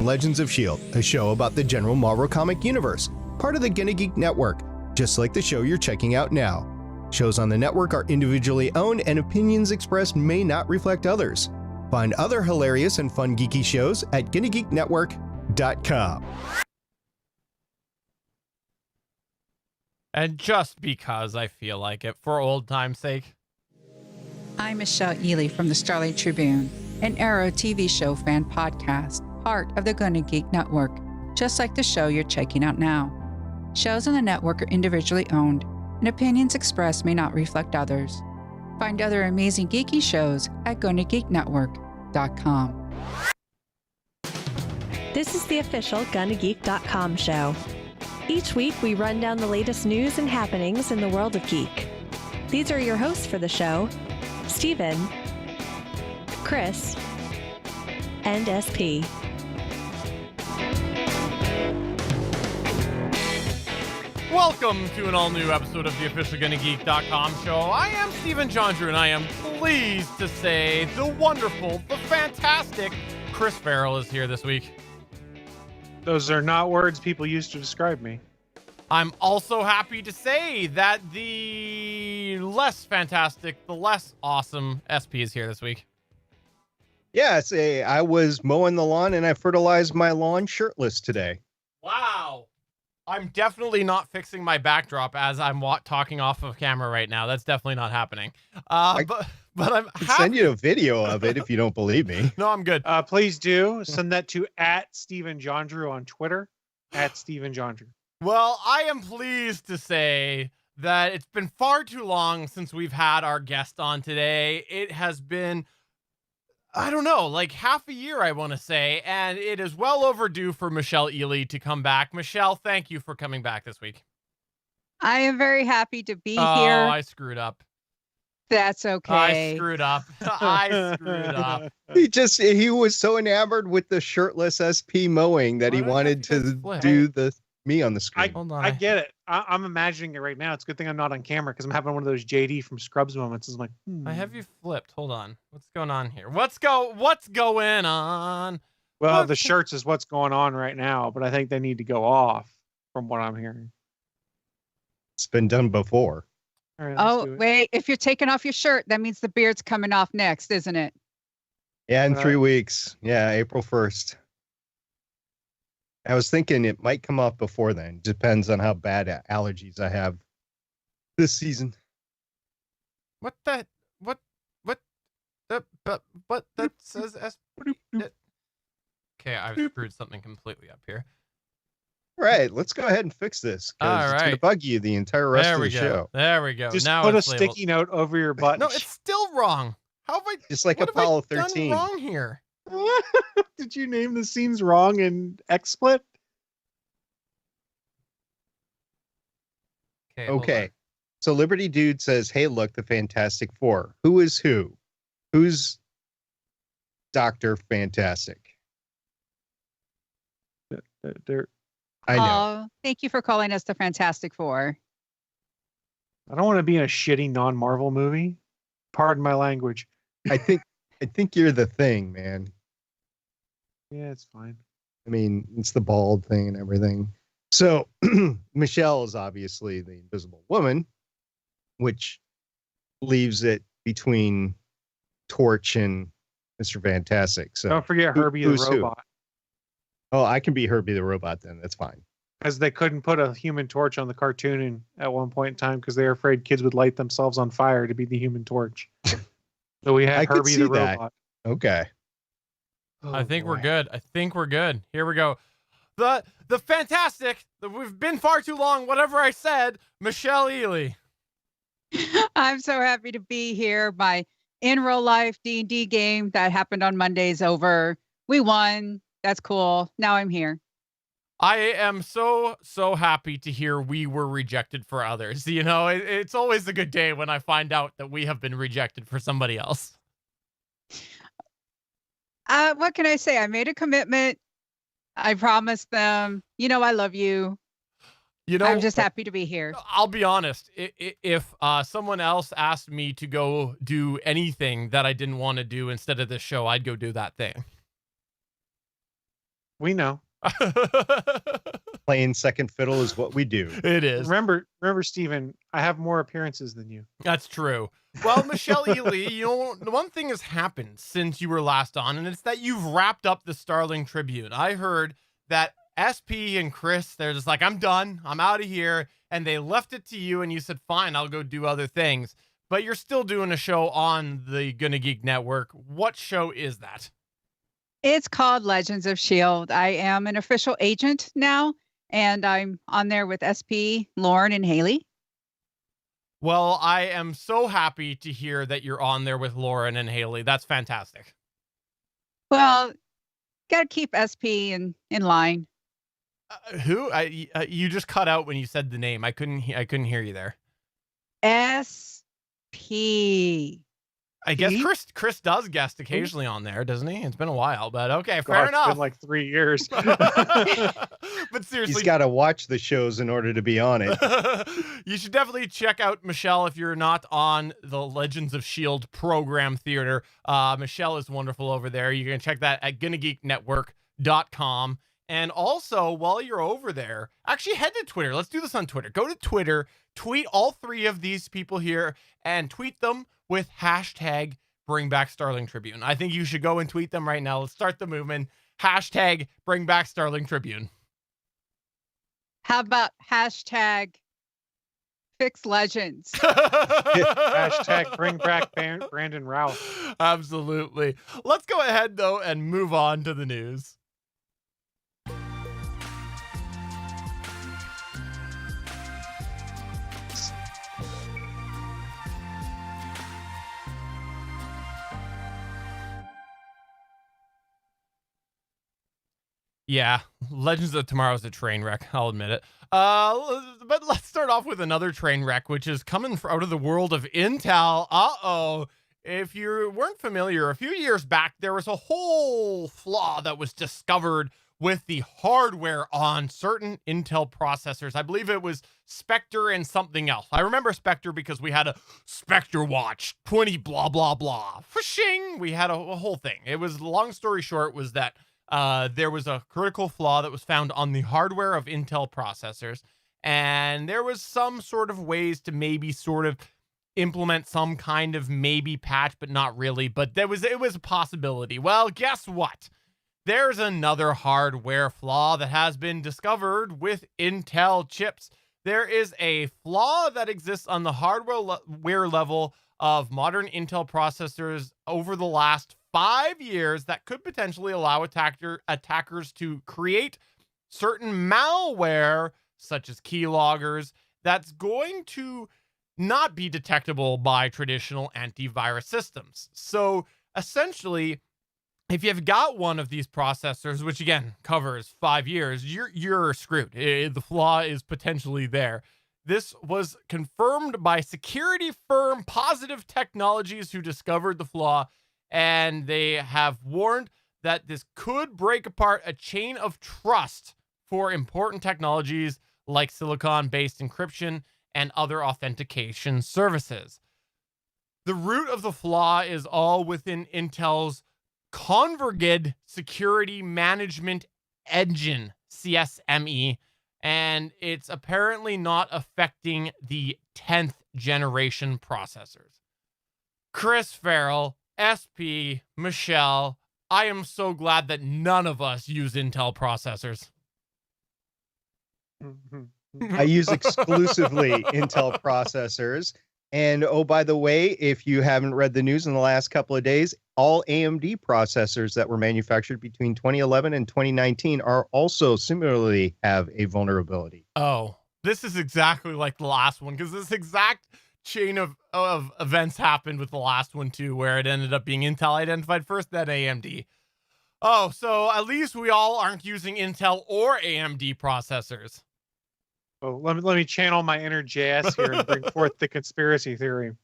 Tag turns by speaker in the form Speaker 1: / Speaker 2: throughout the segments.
Speaker 1: Legends of S.H.I.E.L.D., a show about the general Marvel comic universe, part of the Gonna Geek Network, just like the show you're checking out now. Shows on the network are individually owned and opinions expressed may not reflect others. Find other hilarious and fun geeky shows at GonnaGeekNetwork.com.
Speaker 2: And just because I feel like it, for old time's sake.
Speaker 3: I'm Michelle Ely from the Starlight Tribune, an Arrow TV show fan podcast, part of the Gonna Geek Network, just like the show you're checking out now. Shows on the network are individually owned, and opinions expressed may not reflect others. Find other amazing geeky shows at GonnaGeekNetwork.com.
Speaker 4: This is the official GonnaGeek.com show. Each week, we run down the latest news and happenings in the world of geek. These are your hosts for the show, Steven, Chris, and SP.
Speaker 2: Welcome to an all-new episode of the official GonnaGeek.com show. I am Steven Jondrew, and I am pleased to say the wonderful, the fantastic Chris Farrell is here this week.
Speaker 5: Those are not words people use to describe me.
Speaker 2: I'm also happy to say that the less fantastic, the less awesome SP is here this week.
Speaker 1: Yeah, I was mowing the lawn and I fertilized my lawn shirtless today.
Speaker 2: Wow. I'm definitely not fixing my backdrop as I'm talking off of camera right now. That's definitely not happening. But I'm
Speaker 1: I can send you a video of it if you don't believe me.
Speaker 2: No, I'm good.
Speaker 5: Please do send that to @StevenJondrew on Twitter, @StevenJondrew.
Speaker 2: Well, I am pleased to say that it's been far too long since we've had our guest on today. It has been, I don't know, like half a year, I want to say, and it is well overdue for Michelle Ely to come back. Michelle, thank you for coming back this week.
Speaker 3: I am very happy to be here.
Speaker 2: Oh, I screwed up.
Speaker 3: That's okay.
Speaker 2: I screwed up. I screwed up.
Speaker 1: He was so enamored with the shirtless SP mowing that he wanted to do me on the screen.
Speaker 2: Hold on.
Speaker 5: I get it. I'm imagining it right now. It's a good thing I'm not on camera because I'm having one of those JD from Scrubs moments. It's like,
Speaker 2: I have you flipped. Hold on. What's going on here? What's going on?
Speaker 5: Well, the shirts is what's going on right now, but I think they need to go off from what I'm hearing.
Speaker 1: It's been done before.
Speaker 5: All right,
Speaker 3: Oh, wait. If you're taking off your shirt, that means the beard's coming off next, isn't it?
Speaker 1: Yeah, in 3 weeks. Yeah, April 1st. I was thinking it might come off before then. Depends on how bad allergies I have this season.
Speaker 2: What that says S. Okay, I've screwed something completely up here.
Speaker 1: Right, let's go ahead and fix this.
Speaker 2: All
Speaker 1: It's going to
Speaker 2: right.
Speaker 1: bug you the entire rest of the show.
Speaker 2: There we go.
Speaker 5: Just
Speaker 2: now
Speaker 5: put a
Speaker 2: it's labeled.
Speaker 5: sticky note over your butt.
Speaker 2: No, it's still wrong. How have I?
Speaker 1: Just like
Speaker 2: what
Speaker 1: Apollo
Speaker 2: have I
Speaker 1: 13.
Speaker 2: done wrong here?
Speaker 5: Did you name the scenes wrong in XSplit?
Speaker 1: Okay. So Liberty Dude says, "Hey, look, the Fantastic Four. Who is who? Who's Dr. Fantastic?" I know.
Speaker 3: Oh, thank you for calling us the Fantastic Four.
Speaker 5: I don't want to be in a shitty non-Marvel movie. Pardon my language.
Speaker 1: I think you're the Thing, man.
Speaker 5: Yeah, it's fine.
Speaker 1: I mean, it's the bald thing and everything. So Michelle is obviously the Invisible Woman, which leaves it between Torch and Mr. Fantastic. So
Speaker 5: Don't forget Herbie the
Speaker 1: who's who?
Speaker 5: robot.
Speaker 1: Oh, I can be Herbie the robot then. That's fine.
Speaker 5: Because they couldn't put a Human Torch on the cartoon at one point in time because they were afraid kids would light themselves on fire to be the Human Torch. So we had
Speaker 1: I could
Speaker 5: Herbie
Speaker 1: see
Speaker 5: the
Speaker 1: that.
Speaker 5: robot.
Speaker 1: Okay.
Speaker 2: I think we're good. Here we go. The fantastic. We've been far too long. Whatever I said, Michelle Ely.
Speaker 3: I'm so happy to be here. My in real life D&D game that happened on Monday is over. We won. That's cool. Now I'm here.
Speaker 2: I am so happy to hear we were rejected for others. You know, it's always a good day when I find out that we have been rejected for somebody else.
Speaker 3: What can I say? I made a commitment. I promised them, I love you. I'm just happy to be here.
Speaker 2: I'll be honest. If someone else asked me to go do anything that I didn't want to do instead of this show, I'd go do that thing.
Speaker 5: We know.
Speaker 1: Playing second fiddle is what we do.
Speaker 2: It is.
Speaker 5: Remember, Steven, I have more appearances than you.
Speaker 2: That's true. Well, Michelle Ely, the one thing has happened since you were last on, and it's that you've wrapped up the Starling Tribune. I heard that SP and Chris, they're just like, I'm done. I'm out of here. And they left it to you, and you said, fine, I'll go do other things. But you're still doing a show on the Gonna Geek Network. What show is that?
Speaker 3: It's called Legends of S.H.I.E.L.D. I am an official agent now, and I'm on there with SP, Lauren, and Haley.
Speaker 2: Well, I am so happy to hear that you're on there with Lauren and Haley. That's fantastic.
Speaker 3: Well, got to keep SP in line.
Speaker 2: Who? You just cut out when you said the name. I couldn't hear you there.
Speaker 3: SP.
Speaker 2: I guess Chris does guest occasionally on there, doesn't he? It's been a while, but okay, fair
Speaker 5: It's
Speaker 2: enough.
Speaker 5: been like 3 years.
Speaker 2: But seriously,
Speaker 1: He's got to watch the shows in order to be on it.
Speaker 2: you should definitely check out Michelle if you're not on the Legends of S.H.I.E.L.D. program theater. Michelle is wonderful over there. You can check that at GonnaGeekNetwork.com. And also, while you're over there, actually head to Twitter. Let's do this on Twitter. Go to Twitter, tweet all three of these people here, and tweet them with hashtag Bring Back Starling Tribune. I think you should go and tweet them right now. Let's start the movement. Hashtag Bring Back Starling Tribune.
Speaker 3: How about hashtag Fix Legends?
Speaker 5: Hashtag Bring Back Brandon Routh.
Speaker 2: Absolutely. Let's go ahead, though, and move on to the news. Yeah, Legends of Tomorrow is a train wreck. I'll admit it. But let's start off with another train wreck, which is coming out of the world of Intel. If you weren't familiar, a few years back, there was a whole flaw that was discovered with the hardware on certain Intel processors. I believe it was Spectre and something else. I remember Spectre because we had a Spectre watch, 20 blah, blah, blah. Fishing! We had a whole thing. It was, long story short, was that there was a critical flaw that was found on the hardware of Intel processors, and there was some sort of ways to maybe sort of implement some kind of maybe patch, but not really. But it was a possibility. Well, guess what? There's another hardware flaw that has been discovered with Intel chips. There is a flaw that exists on the hardware level of modern Intel processors over the last 5 years that could potentially allow attackers to create certain malware, such as keyloggers, that's going to not be detectable by traditional antivirus systems. So essentially, if you've got one of these processors, which again covers 5 years, you're screwed. The flaw is potentially there. This was confirmed by security firm Positive Technologies, who discovered the flaw, and they have warned that this could break apart a chain of trust for important technologies like silicon-based encryption and other authentication services. The root of the flaw is all within Intel's Converged Security Management Engine, CSME, and it's apparently not affecting the 10th generation processors. Chris Farrell, SP, Michelle, I am so glad that none of us use Intel processors.
Speaker 1: I use exclusively Intel processors. And oh, by the way, if you haven't read the news in the last couple of days, all AMD processors that were manufactured between 2011 and 2019 are also similarly have a vulnerability.
Speaker 2: Oh, this is exactly like the last one, because this exact chain of events happened with the last one too, where it ended up being Intel identified first, then AMD. Oh, so at least we all aren't using Intel or AMD processors.
Speaker 5: Oh, let me channel my inner JS here and bring forth the conspiracy theory.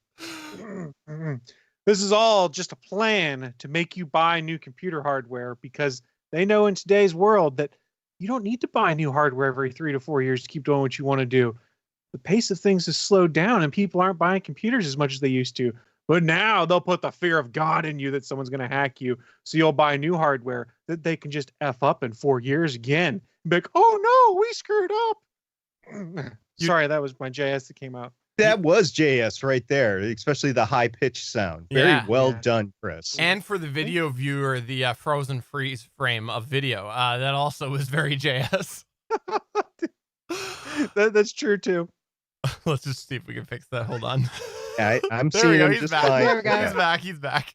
Speaker 5: This is all just a plan to make you buy new computer hardware, because they know in today's world that you don't need to buy new hardware every 3 to 4 years to keep doing what you want to do. The pace of things has slowed down and people aren't buying computers as much as they used to. But now they'll put the fear of God in you that someone's going to hack you. So you'll buy new hardware that they can just F up in 4 years again. Be like, oh no, we screwed up. Sorry, that was my JS that came out.
Speaker 1: That was JS right there, especially the high pitched sound. Very well done, Chris.
Speaker 2: And for the video viewer, the frozen freeze frame of video, that also was very JS.
Speaker 5: That's true too.
Speaker 2: Let's just see if we can fix that. Hold on.
Speaker 1: I'm
Speaker 2: There
Speaker 1: seeing
Speaker 2: we go.
Speaker 1: him
Speaker 2: He's
Speaker 1: just
Speaker 2: back.
Speaker 1: fine.
Speaker 3: There we go.
Speaker 2: He's back. He's back.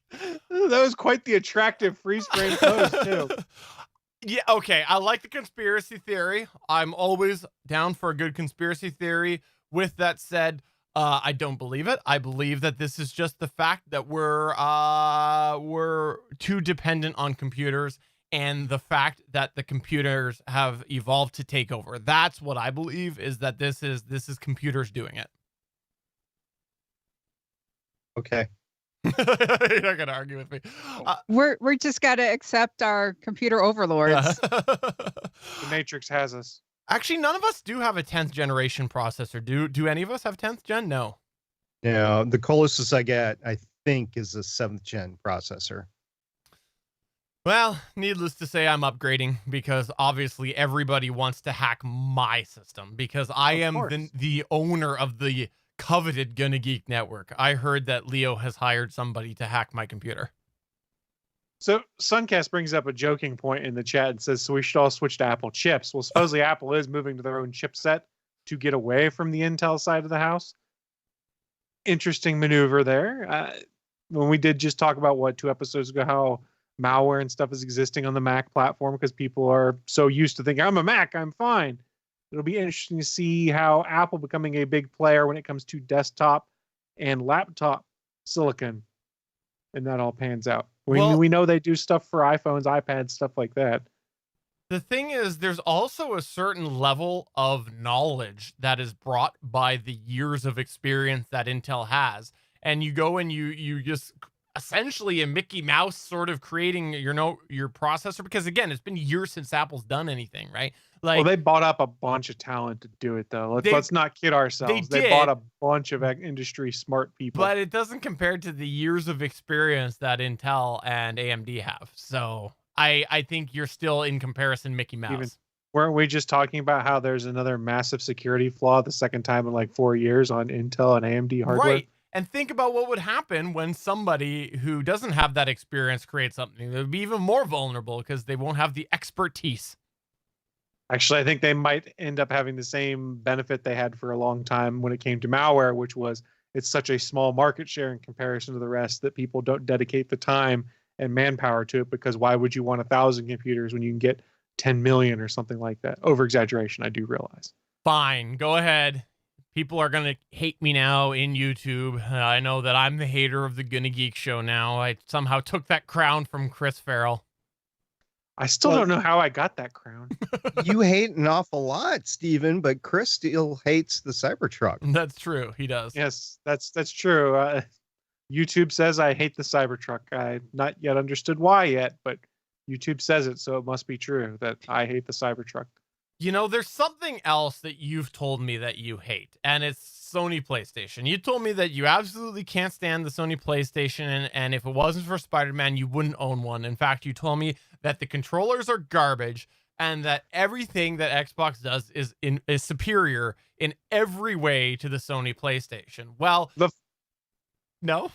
Speaker 5: That was quite the attractive freeze frame pose too.
Speaker 2: Yeah, okay. I like the conspiracy theory. I'm always down for a good conspiracy theory. With that said, I don't believe it. I believe that this is just the fact that we're too dependent on computers, and the fact that the computers have evolved to take over. That's what I believe, is that this is computers doing it.
Speaker 1: Okay.
Speaker 2: You're not gonna argue with me.
Speaker 3: We're just got to accept our computer overlords.
Speaker 5: The Matrix has us.
Speaker 2: Actually, none of us do have a 10th generation processor. Do any of us have 10th gen? No.
Speaker 1: Yeah, the closest I get, I think, is a 7th gen processor.
Speaker 2: Well, needless to say, I'm upgrading because obviously everybody wants to hack my system because I am the owner of the coveted Gonna Geek network. I heard that Leo has hired somebody to hack my computer.
Speaker 5: So Suncast brings up a joking point in the chat and says, so we should all switch to Apple chips. Well, supposedly Apple is moving to their own chipset to get away from the Intel side of the house. Interesting maneuver there. When we did just talk about 2 episodes ago, how malware and stuff is existing on the Mac platform because people are so used to thinking, I'm a Mac, I'm fine. It'll be interesting to see how Apple becoming a big player when it comes to desktop and laptop silicon, and that all pans out. We know they do stuff for iPhones, iPads, stuff like that.
Speaker 2: The thing is, there's also a certain level of knowledge that is brought by the years of experience that Intel has. And you go and you just essentially a Mickey Mouse sort of creating your processor, because again, it's been years since Apple's done anything, right? Like,
Speaker 5: well, they bought up a bunch of talent to do it, though. Let's not kid ourselves. They bought a bunch of industry smart people.
Speaker 2: But it doesn't compare to the years of experience that Intel and AMD have. So I think you're still, in comparison, Mickey Mouse.
Speaker 5: Weren't we just talking about how there's another massive security flaw the second time in like 4 years on Intel and AMD hardware?
Speaker 2: Right. And think about what would happen when somebody who doesn't have that experience creates something. They would be even more vulnerable because they won't have the expertise.
Speaker 5: Actually, I think they might end up having the same benefit they had for a long time when it came to malware, which was it's such a small market share in comparison to the rest that people don't dedicate the time and manpower to it, because why would you want 1,000 computers when you can get 10 million or something like that? Over exaggeration, I do realize.
Speaker 2: Fine, go ahead. People are going to hate me now in YouTube. I know that I'm the hater of the Gonna Geek show now. I somehow took that crown from Chris Farrell.
Speaker 5: I still don't know how I got that crown.
Speaker 1: You hate an awful lot, Steven, but Chris still hates the Cybertruck.
Speaker 2: That's true. He does.
Speaker 5: Yes, that's true. YouTube says I hate the Cybertruck. I've not yet understood why yet, but YouTube says it, so it must be true that I hate the Cybertruck.
Speaker 2: You know, there's something else that you've told me that you hate, and it's Sony PlayStation. You told me that you absolutely can't stand the Sony PlayStation, and if it wasn't for Spider-Man, you wouldn't own one. In fact, you told me that the controllers are garbage and that everything that Xbox does is superior in every way to the Sony PlayStation. Well, no.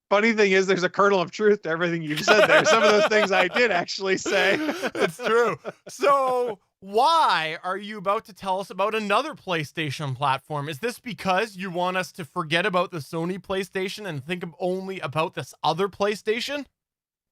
Speaker 5: Funny thing is, there's a kernel of truth to everything you've said there. Some of those things I did actually say.
Speaker 2: It's true. So why are you about to tell us about another PlayStation platform? Is this because you want us to forget about the Sony PlayStation and think only about this other PlayStation?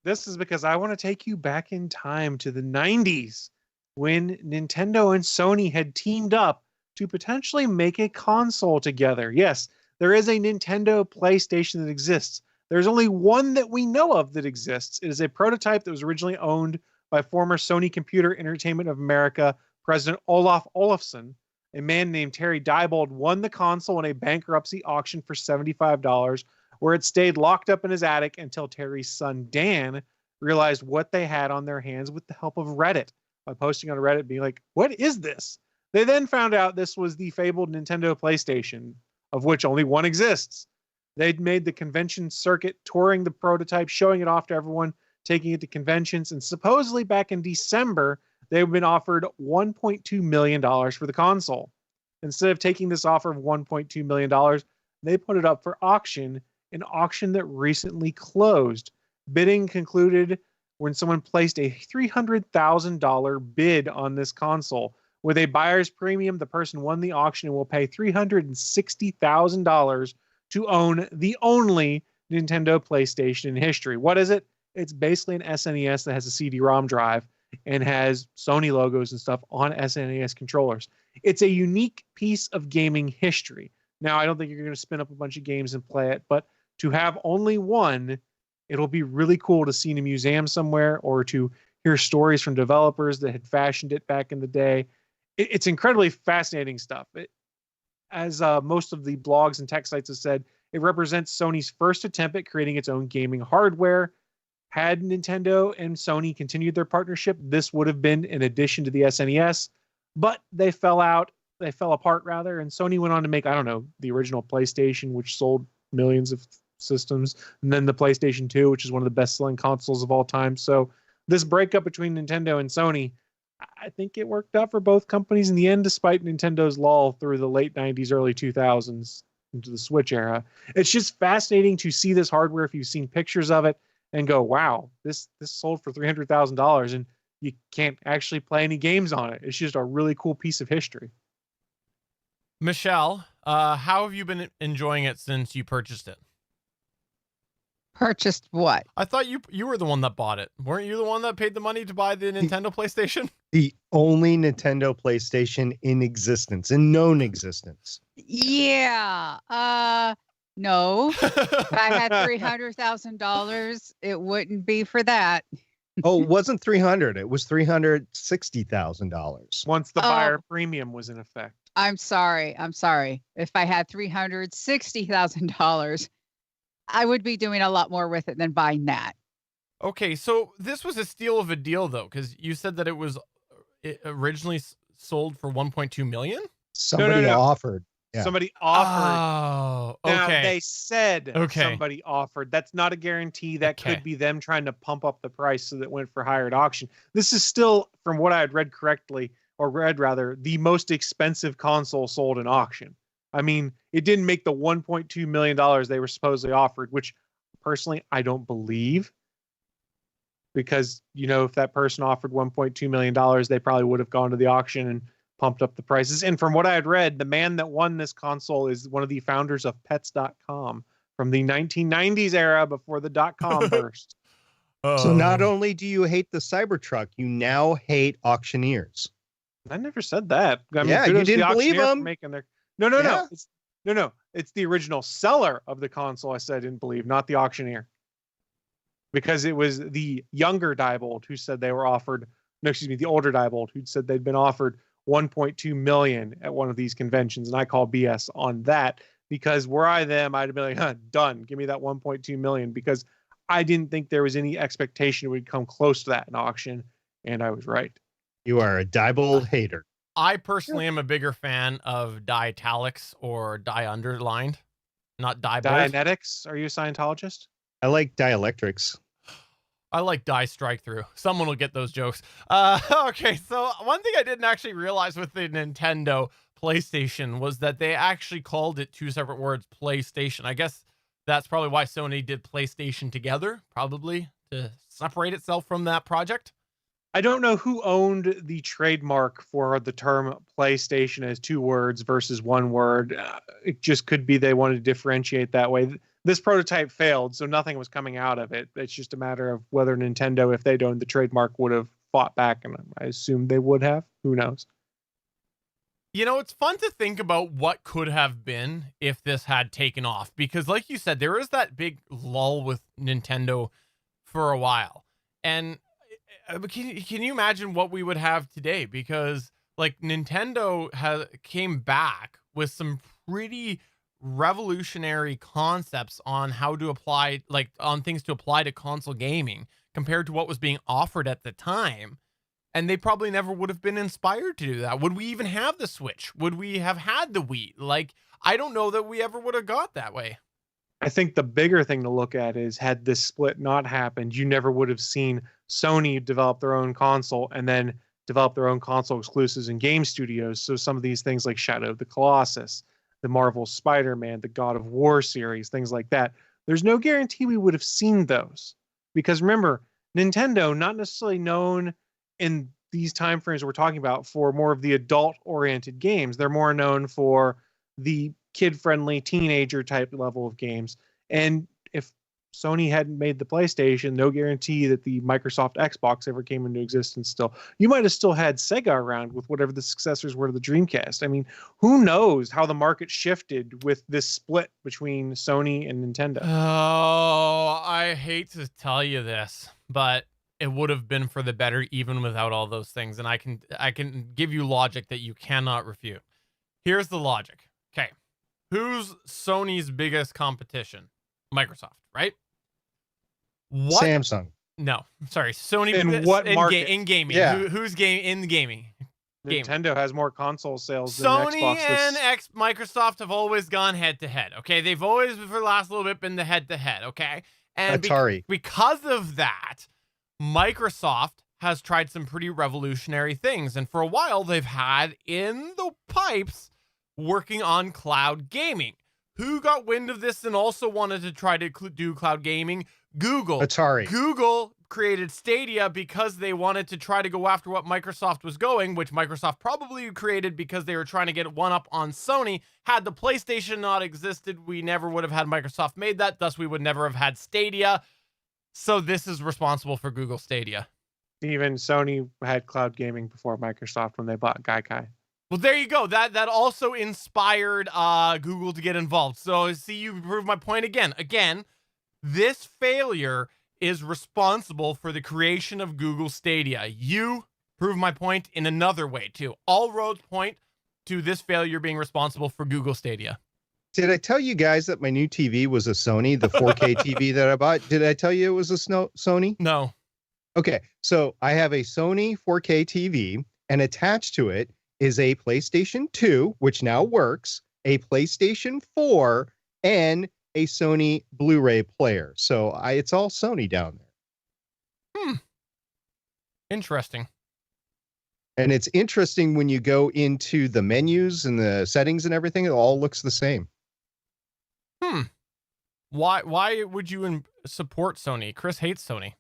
Speaker 5: This is because I want to take you back in time to the 90s when Nintendo and Sony had teamed up to potentially make a console together. Yes, there is a Nintendo PlayStation that exists. There's only one that we know of that exists. It is a prototype that was originally owned by former Sony Computer Entertainment of America President Olaf Olofsson. A man named Terry Diebold won the console in a bankruptcy auction for $75, where it stayed locked up in his attic until Terry's son Dan realized what they had on their hands with the help of Reddit, by posting on Reddit being like, what is this? They then found out this was the fabled Nintendo PlayStation, of which only one exists. They'd made the convention circuit, touring the prototype, showing it off to everyone, taking it to conventions, and supposedly back in December, they've been offered $1.2 million for the console. Instead of taking this offer of $1.2 million, they put it up for auction, an auction that recently closed. Bidding concluded when someone placed a $300,000 bid on this console. With a buyer's premium, the person won the auction and will pay $360,000 to own the only Nintendo PlayStation in history. What is it? It's basically an SNES that has a CD-ROM drive and has Sony logos and stuff on SNES controllers. It's a unique piece of gaming history. Now, I don't think you're going to spin up a bunch of games and play it, but to have only one, it'll be really cool to see in a museum somewhere or to hear stories from developers that had fashioned it back in the day. It's incredibly fascinating stuff. As most of the blogs and tech sites have said, it represents Sony's first attempt at creating its own gaming hardware. Had Nintendo and Sony continued their partnership, this would have been an addition to the SNES, but they fell apart rather, and Sony went on to make, I don't know, the original PlayStation, which sold millions of systems, and then the PlayStation 2, which is one of the best-selling consoles of all time. So this breakup between Nintendo and Sony, I think it worked out for both companies in the end, despite Nintendo's lull through the late 90s, early 2000s into the Switch era. It's just fascinating to see this hardware if you've seen pictures of it and go, wow, this sold for $300,000 and you can't actually play any games on it. It's just a really cool piece of history.
Speaker 2: Michelle, how have you been enjoying it since you purchased it?
Speaker 3: Purchased what?
Speaker 2: I thought you were the one that bought it. Weren't you the one that paid the money to buy the Nintendo PlayStation?
Speaker 1: The only Nintendo PlayStation in existence, in known existence.
Speaker 3: Yeah. No. If I had $300,000, it wouldn't be for that.
Speaker 1: Oh, it wasn't 300. It was $360,000.
Speaker 5: Once the buyer premium was in effect.
Speaker 3: I'm sorry. If I had $360,000, I would be doing a lot more with it than buying that.
Speaker 2: Okay, so this was a steal of a deal, though, because you said that it originally sold for 1.2 million.
Speaker 1: Somebody offered. Yeah.
Speaker 5: Somebody offered.
Speaker 2: Oh, okay.
Speaker 5: Now, they said somebody offered. That's not a guarantee. That could be them trying to pump up the price so that it went for higher at auction. This is still, from what I had read rather, the most expensive console sold in auction. I mean, it didn't make the $1.2 million they were supposedly offered, which personally I don't believe. Because, if that person offered $1.2 million, they probably would have gone to the auction and pumped up the prices. And from what I had read, the man that won this console is one of the founders of Pets.com from the 1990s era before the .com burst.
Speaker 1: So not only do you hate the Cybertruck, you now hate auctioneers.
Speaker 5: I never said that. I mean,
Speaker 1: yeah, you didn't believe them.
Speaker 5: No. It's the original seller of the console I said I didn't believe, not the auctioneer. Because it was the younger Diebold who said they were offered, the older Diebold who said they'd been offered $1.2 million at one of these conventions. And I call BS on that because were I them, I'd have been like, done. Give me that $1.2 million because I didn't think there was any expectation it would come close to that in auction. And I was right.
Speaker 1: You are a Diebold hater.
Speaker 2: I personally am a bigger fan of Diitalics or Die Underlined, not Diebold.
Speaker 5: Dianetics? Are you a Scientologist?
Speaker 1: I like Dielectrics.
Speaker 2: I like Die Strike Through. Someone will get those jokes. Okay, so one thing I didn't actually realize with the Nintendo PlayStation was that they actually called it two separate words, PlayStation. I guess that's probably why Sony did PlayStation together, probably to separate itself from that project.
Speaker 5: I don't know who owned the trademark for the term PlayStation as two words versus one word. It just could be they wanted to differentiate that way. This prototype failed, so nothing was coming out of it. It's just a matter of whether Nintendo, if they'd owned the trademark, would have fought back, and I assume they would have. Who knows?
Speaker 2: It's fun to think about what could have been if this had taken off, because like you said, there is that big lull with Nintendo for a while. And can you imagine what we would have today? Because like Nintendo came back with some pretty revolutionary concepts on how to apply, on things to apply to console gaming compared to what was being offered at the time. And they probably never would have been inspired to do that. Would we even have the Switch? Would we have had the Wii? I don't know that we ever would have got that way.
Speaker 5: I think the bigger thing to look at is, had this split not happened, you never would have seen Sony develop their own console and then develop their own console exclusives and game studios. So some of these things like Shadow of the Colossus, the Marvel Spider-Man, the God of War series, things like that. There's no guarantee we would have seen those, because remember, Nintendo, not necessarily known in these time frames we're talking about for more of the adult-oriented games. They're more known for the kid-friendly teenager type level of games. And if Sony hadn't made the PlayStation, no guarantee that the Microsoft Xbox ever came into existence still. You might have still had Sega around with whatever the successors were to the Dreamcast. I mean, who knows how the market shifted with this split between Sony and Nintendo.
Speaker 2: Oh, I hate to tell you this, but it would have been for the better even without all those things. And I can give you logic that you cannot refute. Here's the logic. Okay. Who's Sony's biggest competition? Microsoft, right? What?
Speaker 1: Samsung.
Speaker 2: No, sorry. Sony
Speaker 5: In what market?
Speaker 2: In gaming.
Speaker 1: Yeah.
Speaker 2: Who's in the gaming?
Speaker 5: Nintendo has more console sales than
Speaker 2: Sony
Speaker 5: Xbox.
Speaker 2: and Microsoft have always gone head to head. Okay, they've always for the last little bit been the head to head. Okay, and
Speaker 1: Atari.
Speaker 2: because of that, Microsoft has tried some pretty revolutionary things, and for a while they've had in the pipes working on cloud gaming. Who got wind of this and also wanted to try to do cloud gaming? Google.
Speaker 1: Atari.
Speaker 2: Google created Stadia because they wanted to try to go after what Microsoft was going, which Microsoft probably created because they were trying to get one up on Sony. Had the PlayStation not existed, we never would have had Microsoft made that. Thus, we would never have had Stadia. So this is responsible for Google Stadia.
Speaker 5: Even Sony had cloud gaming before Microsoft when they bought Gaikai.
Speaker 2: Well, there you go. That also inspired Google to get involved. So, see, you proved my point again. Again, this failure is responsible for the creation of Google Stadia. You prove my point in another way, too. All roads point to this failure being responsible for Google Stadia.
Speaker 1: Did I tell you guys that my new TV was a Sony, the 4K TV that I bought? Did I tell you it was a Sony?
Speaker 2: No.
Speaker 1: Okay, so I have a Sony 4K TV, and attached to it is a PlayStation 2, which now works, a PlayStation 4, and a Sony Blu-ray player. So it's all Sony down there.
Speaker 2: Interesting.
Speaker 1: And it's interesting when you go into the menus and the settings and everything, it all looks the same.
Speaker 2: Why would you support Sony? Chris hates Sony.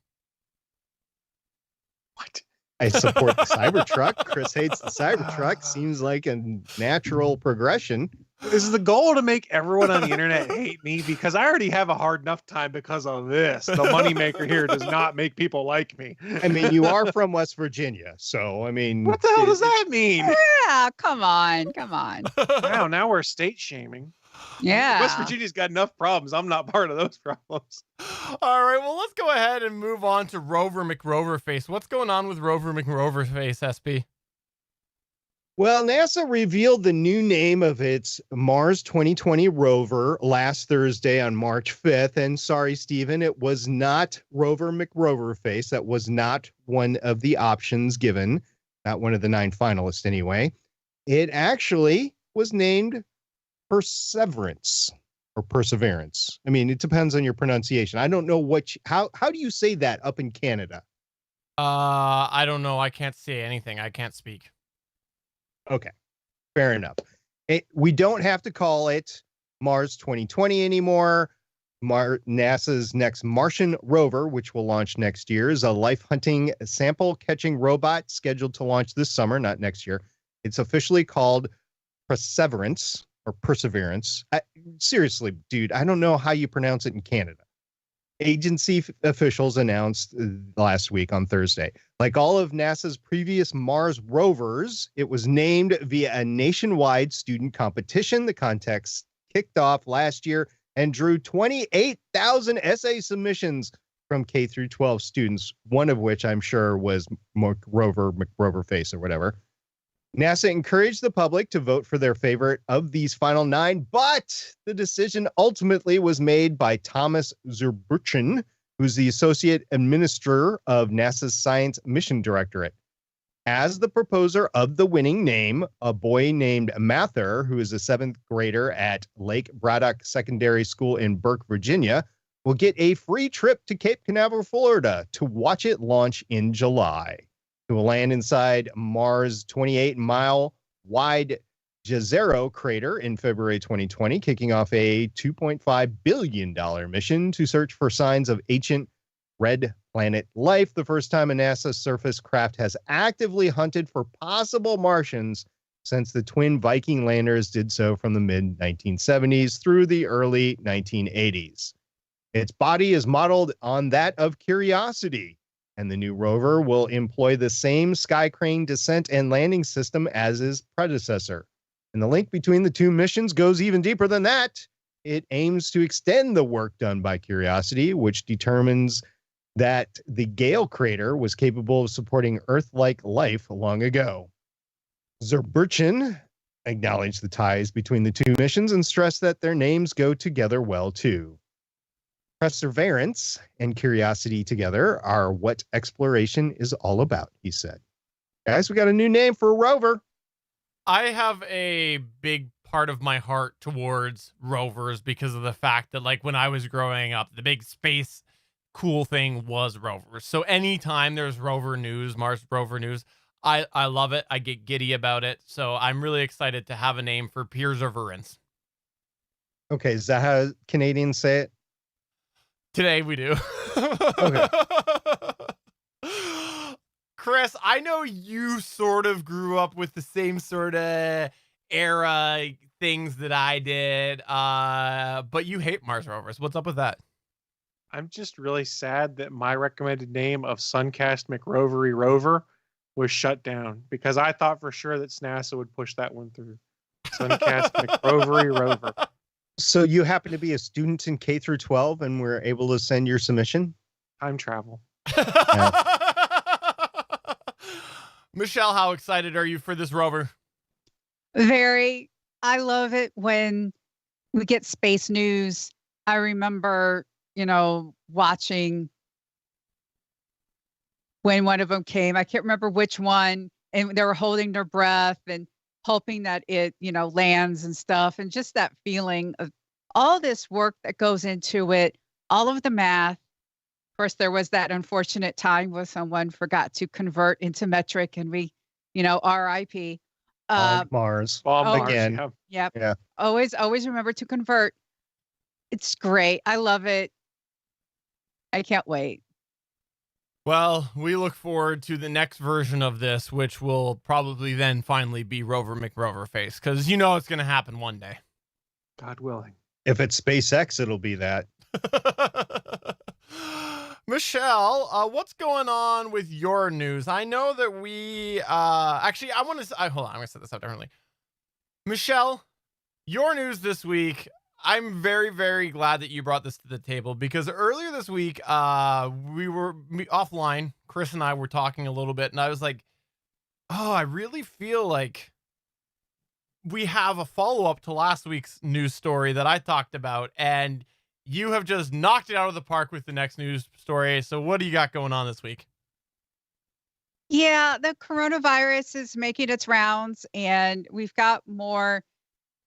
Speaker 5: What?
Speaker 1: I support the Cybertruck. Chris hates the Cybertruck. Seems like a natural progression.
Speaker 5: Is the goal to make everyone on the internet hate me? Because I already have a hard enough time because of this. The moneymaker here does not make people like me.
Speaker 1: I mean, you are from West Virginia, so I mean,
Speaker 5: What the hell does that mean?
Speaker 3: Yeah, come on.
Speaker 5: Wow, now we're state shaming.
Speaker 3: Yeah.
Speaker 5: West Virginia's got enough problems. I'm not part of those problems.
Speaker 2: All right, well, let's go ahead and move on to Rover McRoverface. What's going on with Rover McRoverface, SP?
Speaker 1: Well, NASA revealed the new name of its Mars 2020 rover last Thursday on March 5th. And sorry, Stephen, it was not Rover McRoverface. That was not one of the options given, not one of the 9 finalists anyway. It actually was named Perseverance or Perseverance. I mean, it depends on your pronunciation. I don't know how do you say that up in Canada?
Speaker 2: I don't know. I can't say anything. I can't speak.
Speaker 1: Okay, fair enough. We don't have to call it Mars 2020 anymore. NASA's next Martian rover, which will launch next year, is a life-hunting sample-catching robot scheduled to launch this summer, not next year. It's officially called Perseverance or Perseverance. Seriously, dude, I don't know how you pronounce it in Canada. Agency officials announced last week on Thursday. Like all of NASA's previous Mars rovers, it was named via a nationwide student competition. The contest kicked off last year and drew 28,000 essay submissions from K through 12 students, one of which I'm sure was McRoverface or whatever. NASA encouraged the public to vote for their favorite of these final 9, but the decision ultimately was made by Thomas Zurbuchen, who's the Associate Administrator of NASA's Science Mission Directorate. As the proposer of the winning name, a boy named Mather, who is a 7th grader at Lake Braddock Secondary School in Burke, Virginia, will get a free trip to Cape Canaveral, Florida to watch it launch in July. It will land inside Mars' 28-mile wide Jezero crater in February 2020, kicking off a $2.5 billion mission to search for signs of ancient red planet life, the first time a NASA surface craft has actively hunted for possible Martians since the twin Viking landers did so from the mid-1970s through the early 1980s. Its body is modeled on that of Curiosity, and the new rover will employ the same Sky Crane descent and landing system as its predecessor. And the link between the two missions goes even deeper than that. It aims to extend the work done by Curiosity, which determines that the Gale crater was capable of supporting Earth-like life long ago. Zurbuchen acknowledged the ties between the two missions and stressed that their names go together well, too. Perseverance and Curiosity together are what exploration is all about, he said. Guys, we got a new name for a rover.
Speaker 2: I have a big part of my heart towards rovers because of the fact that, like, when I was growing up, the big space cool thing was rovers. So anytime there's rover news, Mars rover news, I love it. I get giddy about it. So I'm really excited to have a name for Perseverance.
Speaker 1: Okay, is that how Canadians say it?
Speaker 2: Today we do.
Speaker 1: Okay.
Speaker 2: Chris, I know you sort of grew up with the same sort of era things that I did, but you hate Mars rovers. What's up with that?
Speaker 5: I'm just really sad that my recommended name of Suncast McRovery Rover was shut down because I thought for sure that NASA would push that one through. Suncast McRovery Rover.
Speaker 1: So you happen to be a student in K through 12 and were able to send your submission?
Speaker 5: Time travel.
Speaker 2: Michelle, how excited are you for this rover?
Speaker 3: Very. I love it when we get space news. I remember, watching when one of them came. I can't remember which one, and they were holding their breath and hoping that it, lands and stuff. And just that feeling of all this work that goes into it, all of the math. Of course, there was that unfortunate time where someone forgot to convert into metric and we, RIP.
Speaker 1: Mars.
Speaker 5: Mars,
Speaker 1: again.
Speaker 5: yeah.
Speaker 3: Yep.
Speaker 1: Yeah.
Speaker 3: Always remember to convert. It's great. I love it. I can't wait.
Speaker 2: Well, we look forward to the next version of this, which will probably then finally be Rover McRoverface, because it's going to happen one day.
Speaker 5: God willing.
Speaker 1: If it's SpaceX, it'll be that.
Speaker 2: Michelle, what's going on with your news? I know that we actually I want to hold on, I'm going to set this up differently. Michelle, your news this week, I'm very, very glad that you brought this to the table because earlier this week, we were offline. Chris and I were talking a little bit, and I was like, oh, I really feel like we have a follow-up to last week's news story that I talked about, and you have just knocked it out of the park with the next news story. So what do you got going on this week?
Speaker 3: Yeah, the coronavirus is making its rounds, and we've got more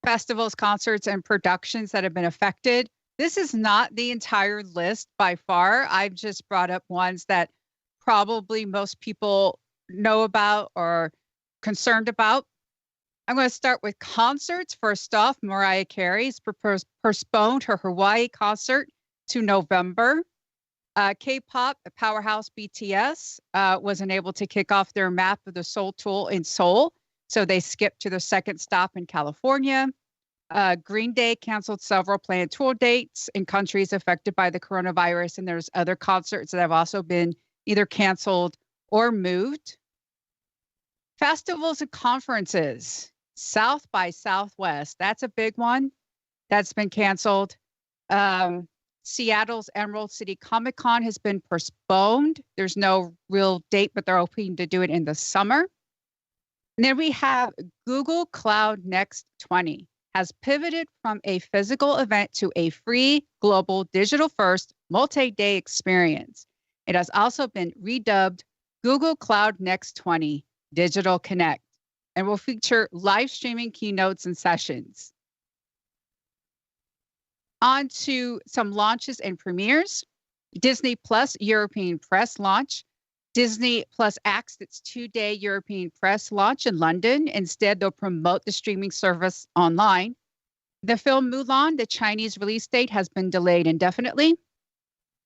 Speaker 3: festivals, concerts, and productions that have been affected. This is not the entire list by far. I've just brought up ones that probably most people know about or concerned about. I'm going to start with concerts. First off, Mariah Carey's postponed her Hawaii concert to November. K-pop, the powerhouse BTS, wasn't able to kick off their Map of the Soul tour in Seoul, so they skipped to their second stop in California. Green Day canceled several planned tour dates in countries affected by the coronavirus, and there's other concerts that have also been either canceled or moved. Festivals and conferences. South by Southwest, that's a big one. That's been canceled. Seattle's Emerald City Comic Con has been postponed. There's no real date, but they're hoping to do it in the summer. And then we have Google Cloud Next 20 has pivoted from a physical event to a free, global, digital-first, multi-day experience. It has also been redubbed Google Cloud Next 20 Digital Connect and will feature live streaming keynotes and sessions. On to some launches and premieres. Disney Plus European Press launch. Disney Plus axed its 2-day European Press launch in London. Instead, they'll promote the streaming service online. The film Mulan, the Chinese release date, has been delayed indefinitely.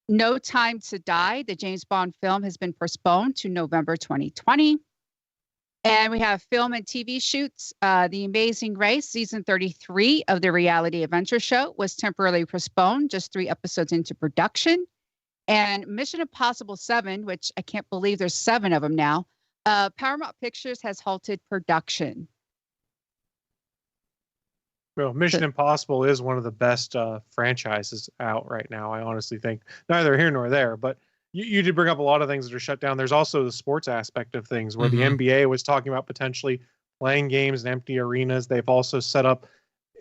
Speaker 3: No Time to Die, the James Bond film, has been postponed to November 2020. And we have film and TV shoots. The Amazing Race, season 33 of the reality adventure show, was temporarily postponed, just 3 episodes into production. And Mission Impossible 7, which I can't believe there's 7 of them now, Paramount Pictures has halted production.
Speaker 5: Well, Mission Impossible is one of the best franchises out right now. I honestly think neither here nor there, but you did bring up a lot of things that are shut down. There's also the sports aspect of things where the NBA was talking about potentially playing games in empty arenas. They've also set up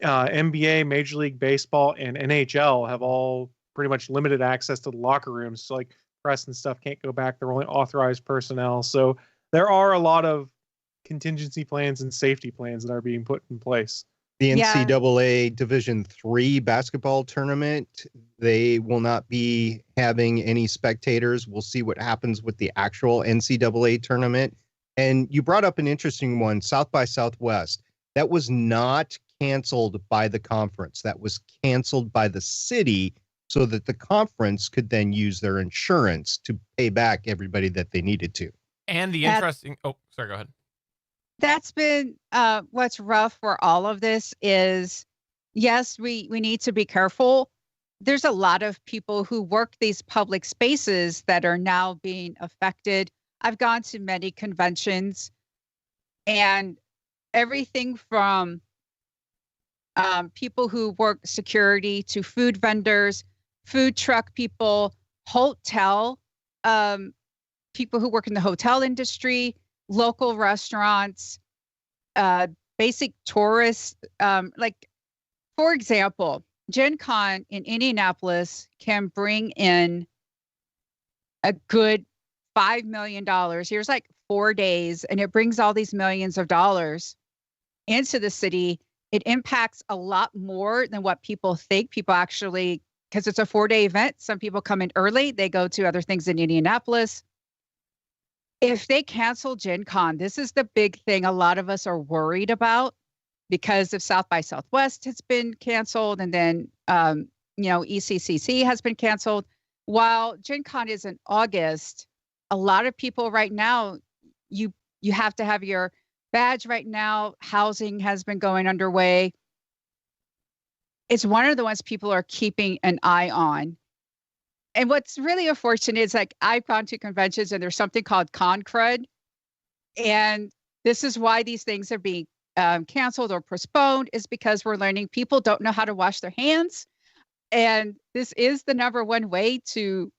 Speaker 5: NBA, Major League Baseball, and NHL have all pretty much limited access to the locker rooms. So like press and stuff can't go back. They're only authorized personnel. So there are a lot of contingency plans and safety plans that are being put in place.
Speaker 1: The NCAA Division III basketball tournament, they will not be having any spectators. We'll see what happens with the actual NCAA tournament. And you brought up an interesting one, South by Southwest. That was not canceled by the conference. That was canceled by the city so that the conference could then use their insurance to pay back everybody that they needed to.
Speaker 2: And the interesting... Oh, sorry, go ahead.
Speaker 3: That's been what's rough for all of this is, yes, we need to be careful. There's a lot of people who work these public spaces that are now being affected. I've gone to many conventions and everything from people who work security to food vendors, food truck people, hotel, people who work in the hotel industry, local restaurants, basic tourists. Like, for example, Gen Con in Indianapolis can bring in a good $5 million. Here's like 4 days, and it brings all these millions of dollars into the city. It impacts a lot more than what people think. People actually, because it's a 4-day event, some people come in early. They go to other things in Indianapolis. If they cancel Gen Con, this is the big thing a lot of us are worried about because of South by Southwest has been canceled, and then ECCC has been canceled. While Gen Con is in August, a lot of people right now, you have to have your badge right now. Housing has been going underway. It's one of the ones people are keeping an eye on. And what's really unfortunate is, like, I've gone to conventions and there's something called con crud. And this is why these things are being canceled or postponed, is because we're learning people don't know how to wash their hands. And this is the number one way to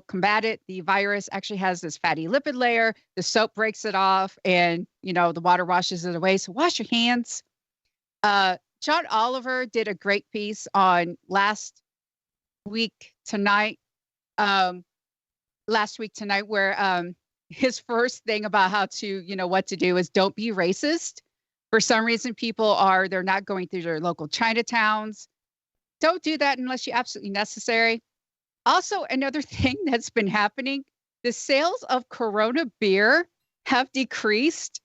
Speaker 3: combat it. The virus actually has this fatty lipid layer. The soap breaks it off and, the water washes it away. So wash your hands. John Oliver did a great piece on last week tonight, where his first thing about how to, what to do is don't be racist. For some reason, they're not going through their local Chinatowns. Don't do that unless you're absolutely necessary. Also, another thing that's been happening, the sales of Corona beer have decreased.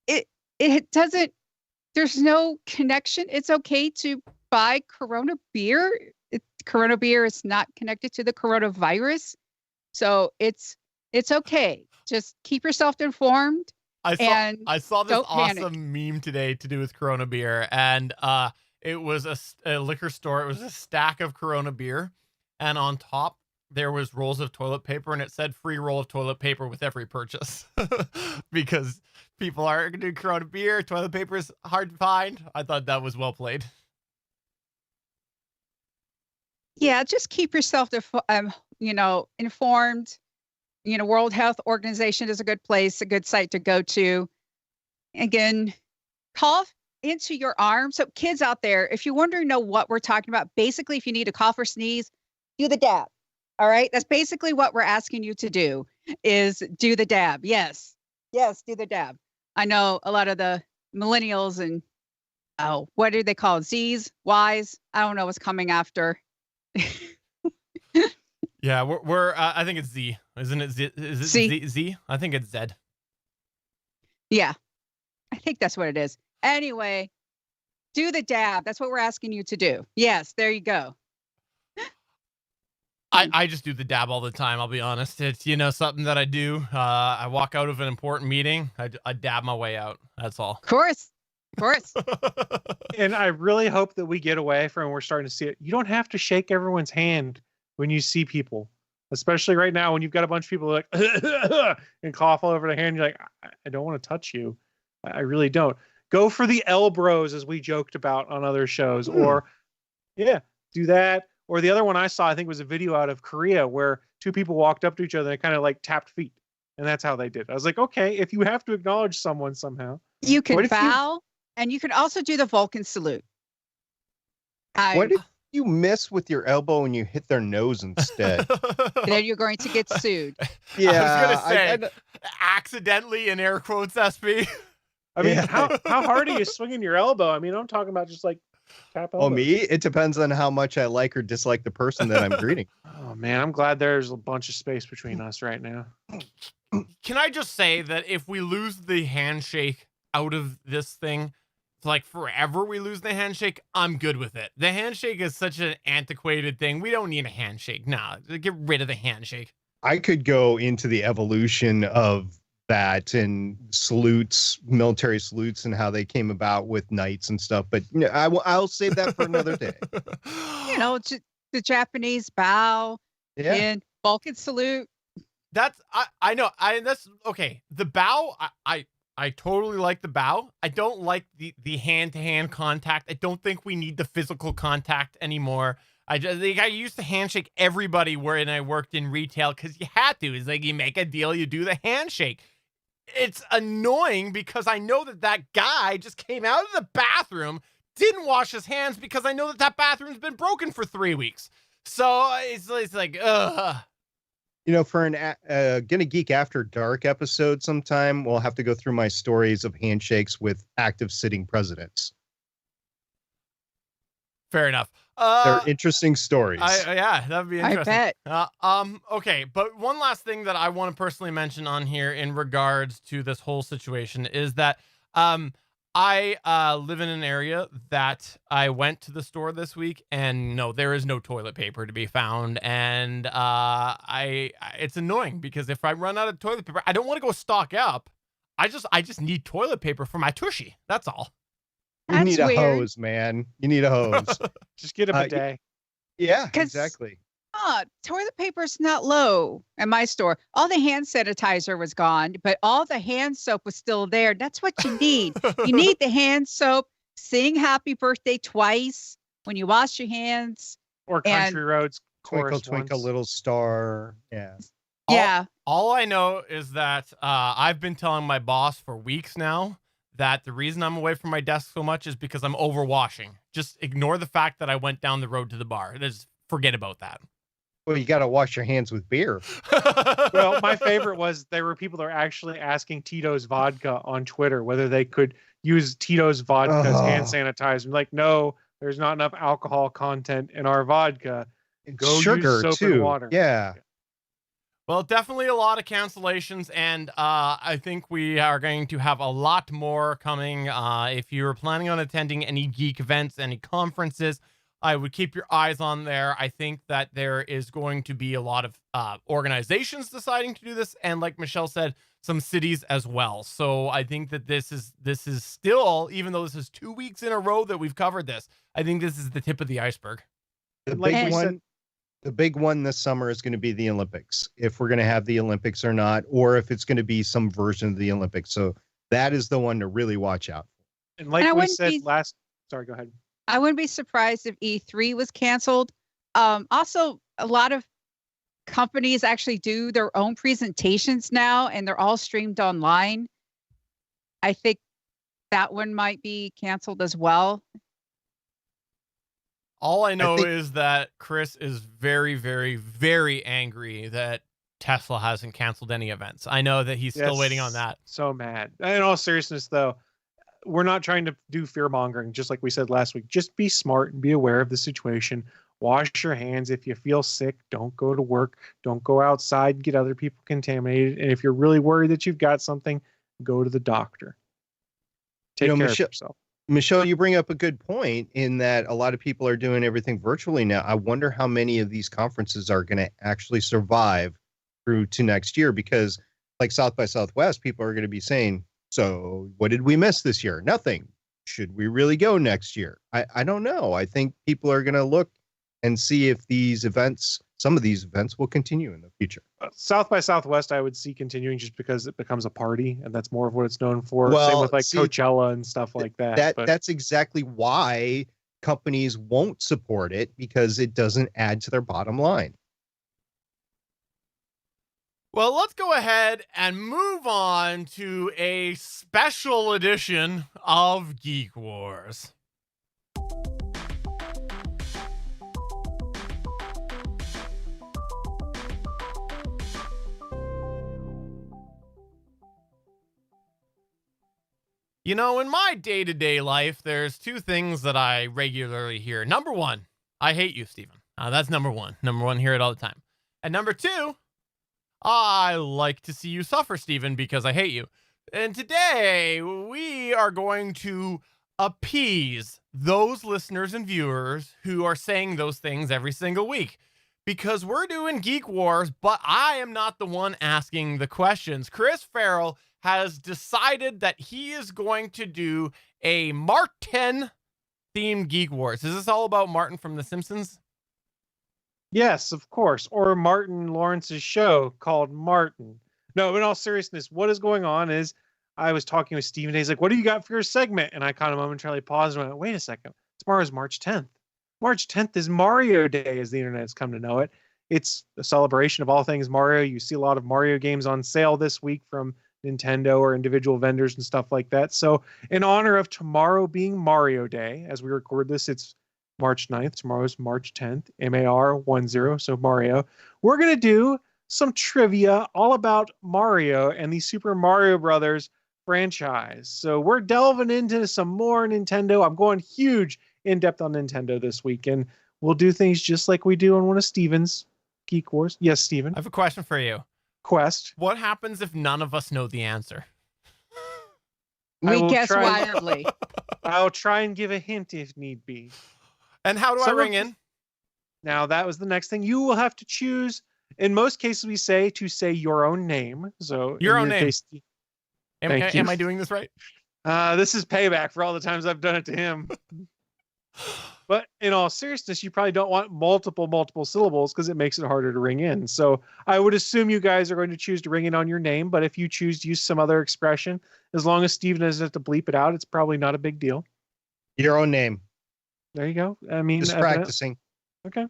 Speaker 3: It doesn't, there's no connection. It's okay to buy Corona beer. Corona beer is not connected to the coronavirus. So it's okay. Just keep yourself informed.
Speaker 2: I saw this awesome
Speaker 3: panic.
Speaker 2: meme today to do with Corona beer, and it was a liquor store. It was a stack of Corona beer, and on top there was rolls of toilet paper, and it said free roll of toilet paper with every purchase because people are going to do Corona beer. Toilet paper is hard to find. I thought that was well played.
Speaker 3: Yeah, just keep yourself, informed. World Health Organization is a good place, a good site to go to. Again, cough into your arm. So kids out there, if you want to know what we're talking about, basically, if you need to cough or sneeze, do the dab. All right. That's basically what we're asking you to do, is do the dab. Yes, do the dab. I know a lot of the millennials and what do they call it? Z's, Y's? I don't know what's coming after.
Speaker 2: Yeah, we're I think it's Z, isn't it? Z, is it
Speaker 3: Z?
Speaker 2: Z? I think it's Z.
Speaker 3: Yeah, I think that's what it is. Anyway, do the dab. That's what we're asking you to do. Yes, there you go.
Speaker 2: I just do the dab all the time. I'll be honest. It's, something that I do. I walk out of an important meeting. I dab my way out. That's all.
Speaker 3: Of course.
Speaker 5: And I really hope that we get away from, we're starting to see it. You don't have to shake everyone's hand when you see people, especially right now when you've got a bunch of people like and cough all over the hand. You're like, I don't want to touch you. I really don't. Go for the elbros, as we joked about on other shows, or do that. Or the other one I saw, I think, was a video out of Korea where two people walked up to each other and kind of like tapped feet. And that's how they did. I was like, okay, if you have to acknowledge someone somehow.
Speaker 3: You can bow, and you can also do the Vulcan salute.
Speaker 1: What if you miss with your elbow and you hit their nose instead?
Speaker 3: Then you're going to get sued.
Speaker 2: Yeah, I was going to say, accidentally, in air quotes, SB.
Speaker 5: I mean, how hard are you swinging your elbow? I mean, I'm talking about just like tap elbow.
Speaker 1: Oh, me? It depends on how much I like or dislike the person that I'm greeting.
Speaker 5: Oh, man, I'm glad there's a bunch of space between us right now.
Speaker 2: Can I just say that if we lose the handshake out of this thing, like forever we lose the handshake, I'm good with it. The handshake is such an antiquated thing. We don't need a handshake. Nah, get rid of the handshake.
Speaker 1: I could go into the evolution of that and salutes, military salutes, and how they came about with knights and stuff. But I'll save that for another day.
Speaker 3: The Japanese bow and Vulcan salute.
Speaker 2: That's I know. That's okay. The bow, I totally like the bow. I don't like the hand-to-hand contact. I don't think we need the physical contact anymore. I used to handshake everybody when I worked in retail because you had to. It's like you make a deal, you do the handshake. It's annoying because I know that guy just came out of the bathroom, didn't wash his hands because I know that bathroom's been broken for 3 weeks. So it's like, ugh.
Speaker 1: For an Gonna Geek After Dark episode sometime, we'll have to go through my stories of handshakes with active sitting presidents.
Speaker 2: Fair enough.
Speaker 1: They're interesting stories.
Speaker 2: That'd be interesting.
Speaker 3: I bet.
Speaker 2: Okay, but one last thing that I want to personally mention on here in regards to this whole situation is that I live in an area that I went to the store this week, and no, there is no toilet paper to be found, and it's annoying because if I run out of toilet paper, I don't want to go stock up. I just need toilet paper for my tushy. That's all.
Speaker 1: You need a hose, man. You need a hose.
Speaker 5: Just get a bidet.
Speaker 1: Yeah, exactly.
Speaker 3: Toilet paper's not low at my store. All the hand sanitizer was gone, but all the hand soap was still there. That's what you need. You need the hand soap. Sing happy birthday twice when you wash your hands.
Speaker 5: Or Country Roads.
Speaker 1: Twinkle, twinkle, little star. Yeah.
Speaker 3: Yeah.
Speaker 2: All I know is that I've been telling my boss for weeks now that the reason I'm away from my desk so much is because I'm overwashing. Just ignore the fact that I went down the road to the bar. Just forget about that.
Speaker 1: Well, you got to wash your hands with beer.
Speaker 5: Well, my favorite was there were people that were actually asking Tito's Vodka on Twitter whether they could use Tito's Vodka as hand sanitizer. I'm like, no, there's not enough alcohol content in our vodka. Go
Speaker 1: sugar
Speaker 5: use soap
Speaker 1: too.
Speaker 5: and water.
Speaker 1: Yeah.
Speaker 2: Well, definitely a lot of cancellations, and I think we are going to have a lot more coming. If you're planning on attending any geek events, any conferences, I would keep your eyes on there. I think that there is going to be a lot of organizations deciding to do this, and like Michelle said, some cities as well. So I think that this is still, even though this is 2 weeks in a row that we've covered this, I think this is the tip of the iceberg.
Speaker 1: The big one this summer is going to be the Olympics, if we're going to have the Olympics or not, or if it's going to be some version of the Olympics. So that is the one to really watch out for.
Speaker 5: And like we said sorry, go ahead.
Speaker 3: I wouldn't be surprised if E3 was canceled. Also, a lot of companies actually do their own presentations now, and they're all streamed online. I think that one might be canceled as well.
Speaker 2: All I know is that Chris is very, very, very angry that Tesla hasn't canceled any events. I know that he's still waiting on
Speaker 5: Yes,
Speaker 2: that.
Speaker 5: So mad. In all seriousness, though, we're not trying to do fear mongering, just like we said last week. Just be smart and be aware of the situation. Wash your hands. If you feel sick, don't go to work. Don't go outside and get other people contaminated. And if you're really worried that you've got something, go to the doctor. Take care of yourself.
Speaker 1: Michelle, you bring up a good point in that a lot of people are doing everything virtually now. I wonder how many of these conferences are going to actually survive through to next year, because like South by Southwest, people are going to be saying, so what did we miss this year? Nothing. Should we really go next year? I don't know. I think people are going to look and see if some of these events will continue in the future.
Speaker 5: South by Southwest, I would see continuing just because it becomes a party, and that's more of what it's known for.
Speaker 1: Well,
Speaker 5: same with like
Speaker 1: see,
Speaker 5: Coachella and stuff like that.
Speaker 1: That's exactly why companies won't support it, because it doesn't add to their bottom line.
Speaker 2: Well, let's go ahead and move on to a special edition of Geek Wars. You know, in my day-to-day life, there's two things that I regularly hear. Number one, I hate you, Steven. That's number one. Number one, hear it all the time. And number two, I like to see you suffer, Steven, because I hate you. And today, we are going to appease those listeners and viewers who are saying those things every single week. Because we're doing Geek Wars, but I am not the one asking the questions. Chris Farrell has decided that he is going to do a Martin themed Geek Wars. Is this all about Martin from The Simpsons?
Speaker 5: Yes, of course. Or Martin Lawrence's show called Martin. No, in all seriousness, what is going on is I was talking with Stephen. He's like, what do you got for your segment? And I kind of momentarily paused and went, wait a second. Tomorrow's March 10th. March 10th is Mario Day, as the internet has come to know it. It's a celebration of all things Mario. You see a lot of Mario games on sale this week from Nintendo or individual vendors and stuff like that. So in honor of tomorrow being Mario Day, as we record this, it's March 9th. Tomorrow's March 10th, MAR10, so Mario. We're going to do some trivia all about Mario and the Super Mario Brothers franchise. So we're delving into some more Nintendo. I'm going huge in depth on Nintendo this week, and we'll do things just like we do on one of Steven's Geek Wars. Yes, Steven.
Speaker 2: I have a question for you.
Speaker 5: Quest.
Speaker 2: What happens if none of us know the answer?
Speaker 3: We guess wildly.
Speaker 5: I'll try and give a hint if need be.
Speaker 2: And how do I ring in?
Speaker 5: Now, that was the next thing. You will have to choose. In most cases, we say to say your own name. So
Speaker 2: your own name.
Speaker 5: Case,
Speaker 2: am I doing this right?
Speaker 5: This is payback for all the times I've done it to him. But in all seriousness, you probably don't want multiple syllables because it makes it harder to ring in. So I would assume you guys are going to choose to ring in on your name. But if you choose to use some other expression, as long as Steven doesn't have to bleep it out, it's probably not a big deal.
Speaker 1: Your own name.
Speaker 5: There you go. I mean,
Speaker 1: just practicing.
Speaker 5: Okay.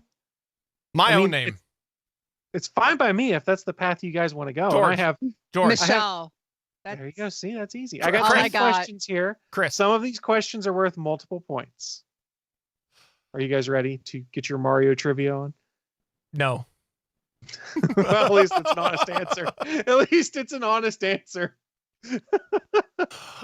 Speaker 2: My own name.
Speaker 5: It's fine by me if that's the path you guys want to go.
Speaker 2: George.
Speaker 5: I have
Speaker 3: George. Michelle.
Speaker 5: There you go. See, that's easy.
Speaker 2: I
Speaker 5: got 10 questions here.
Speaker 2: Chris.
Speaker 5: Some of these questions are worth multiple points. Are you guys ready to get your Mario trivia on?
Speaker 2: No.
Speaker 5: Well, at least it's an honest answer. At least it's an honest answer.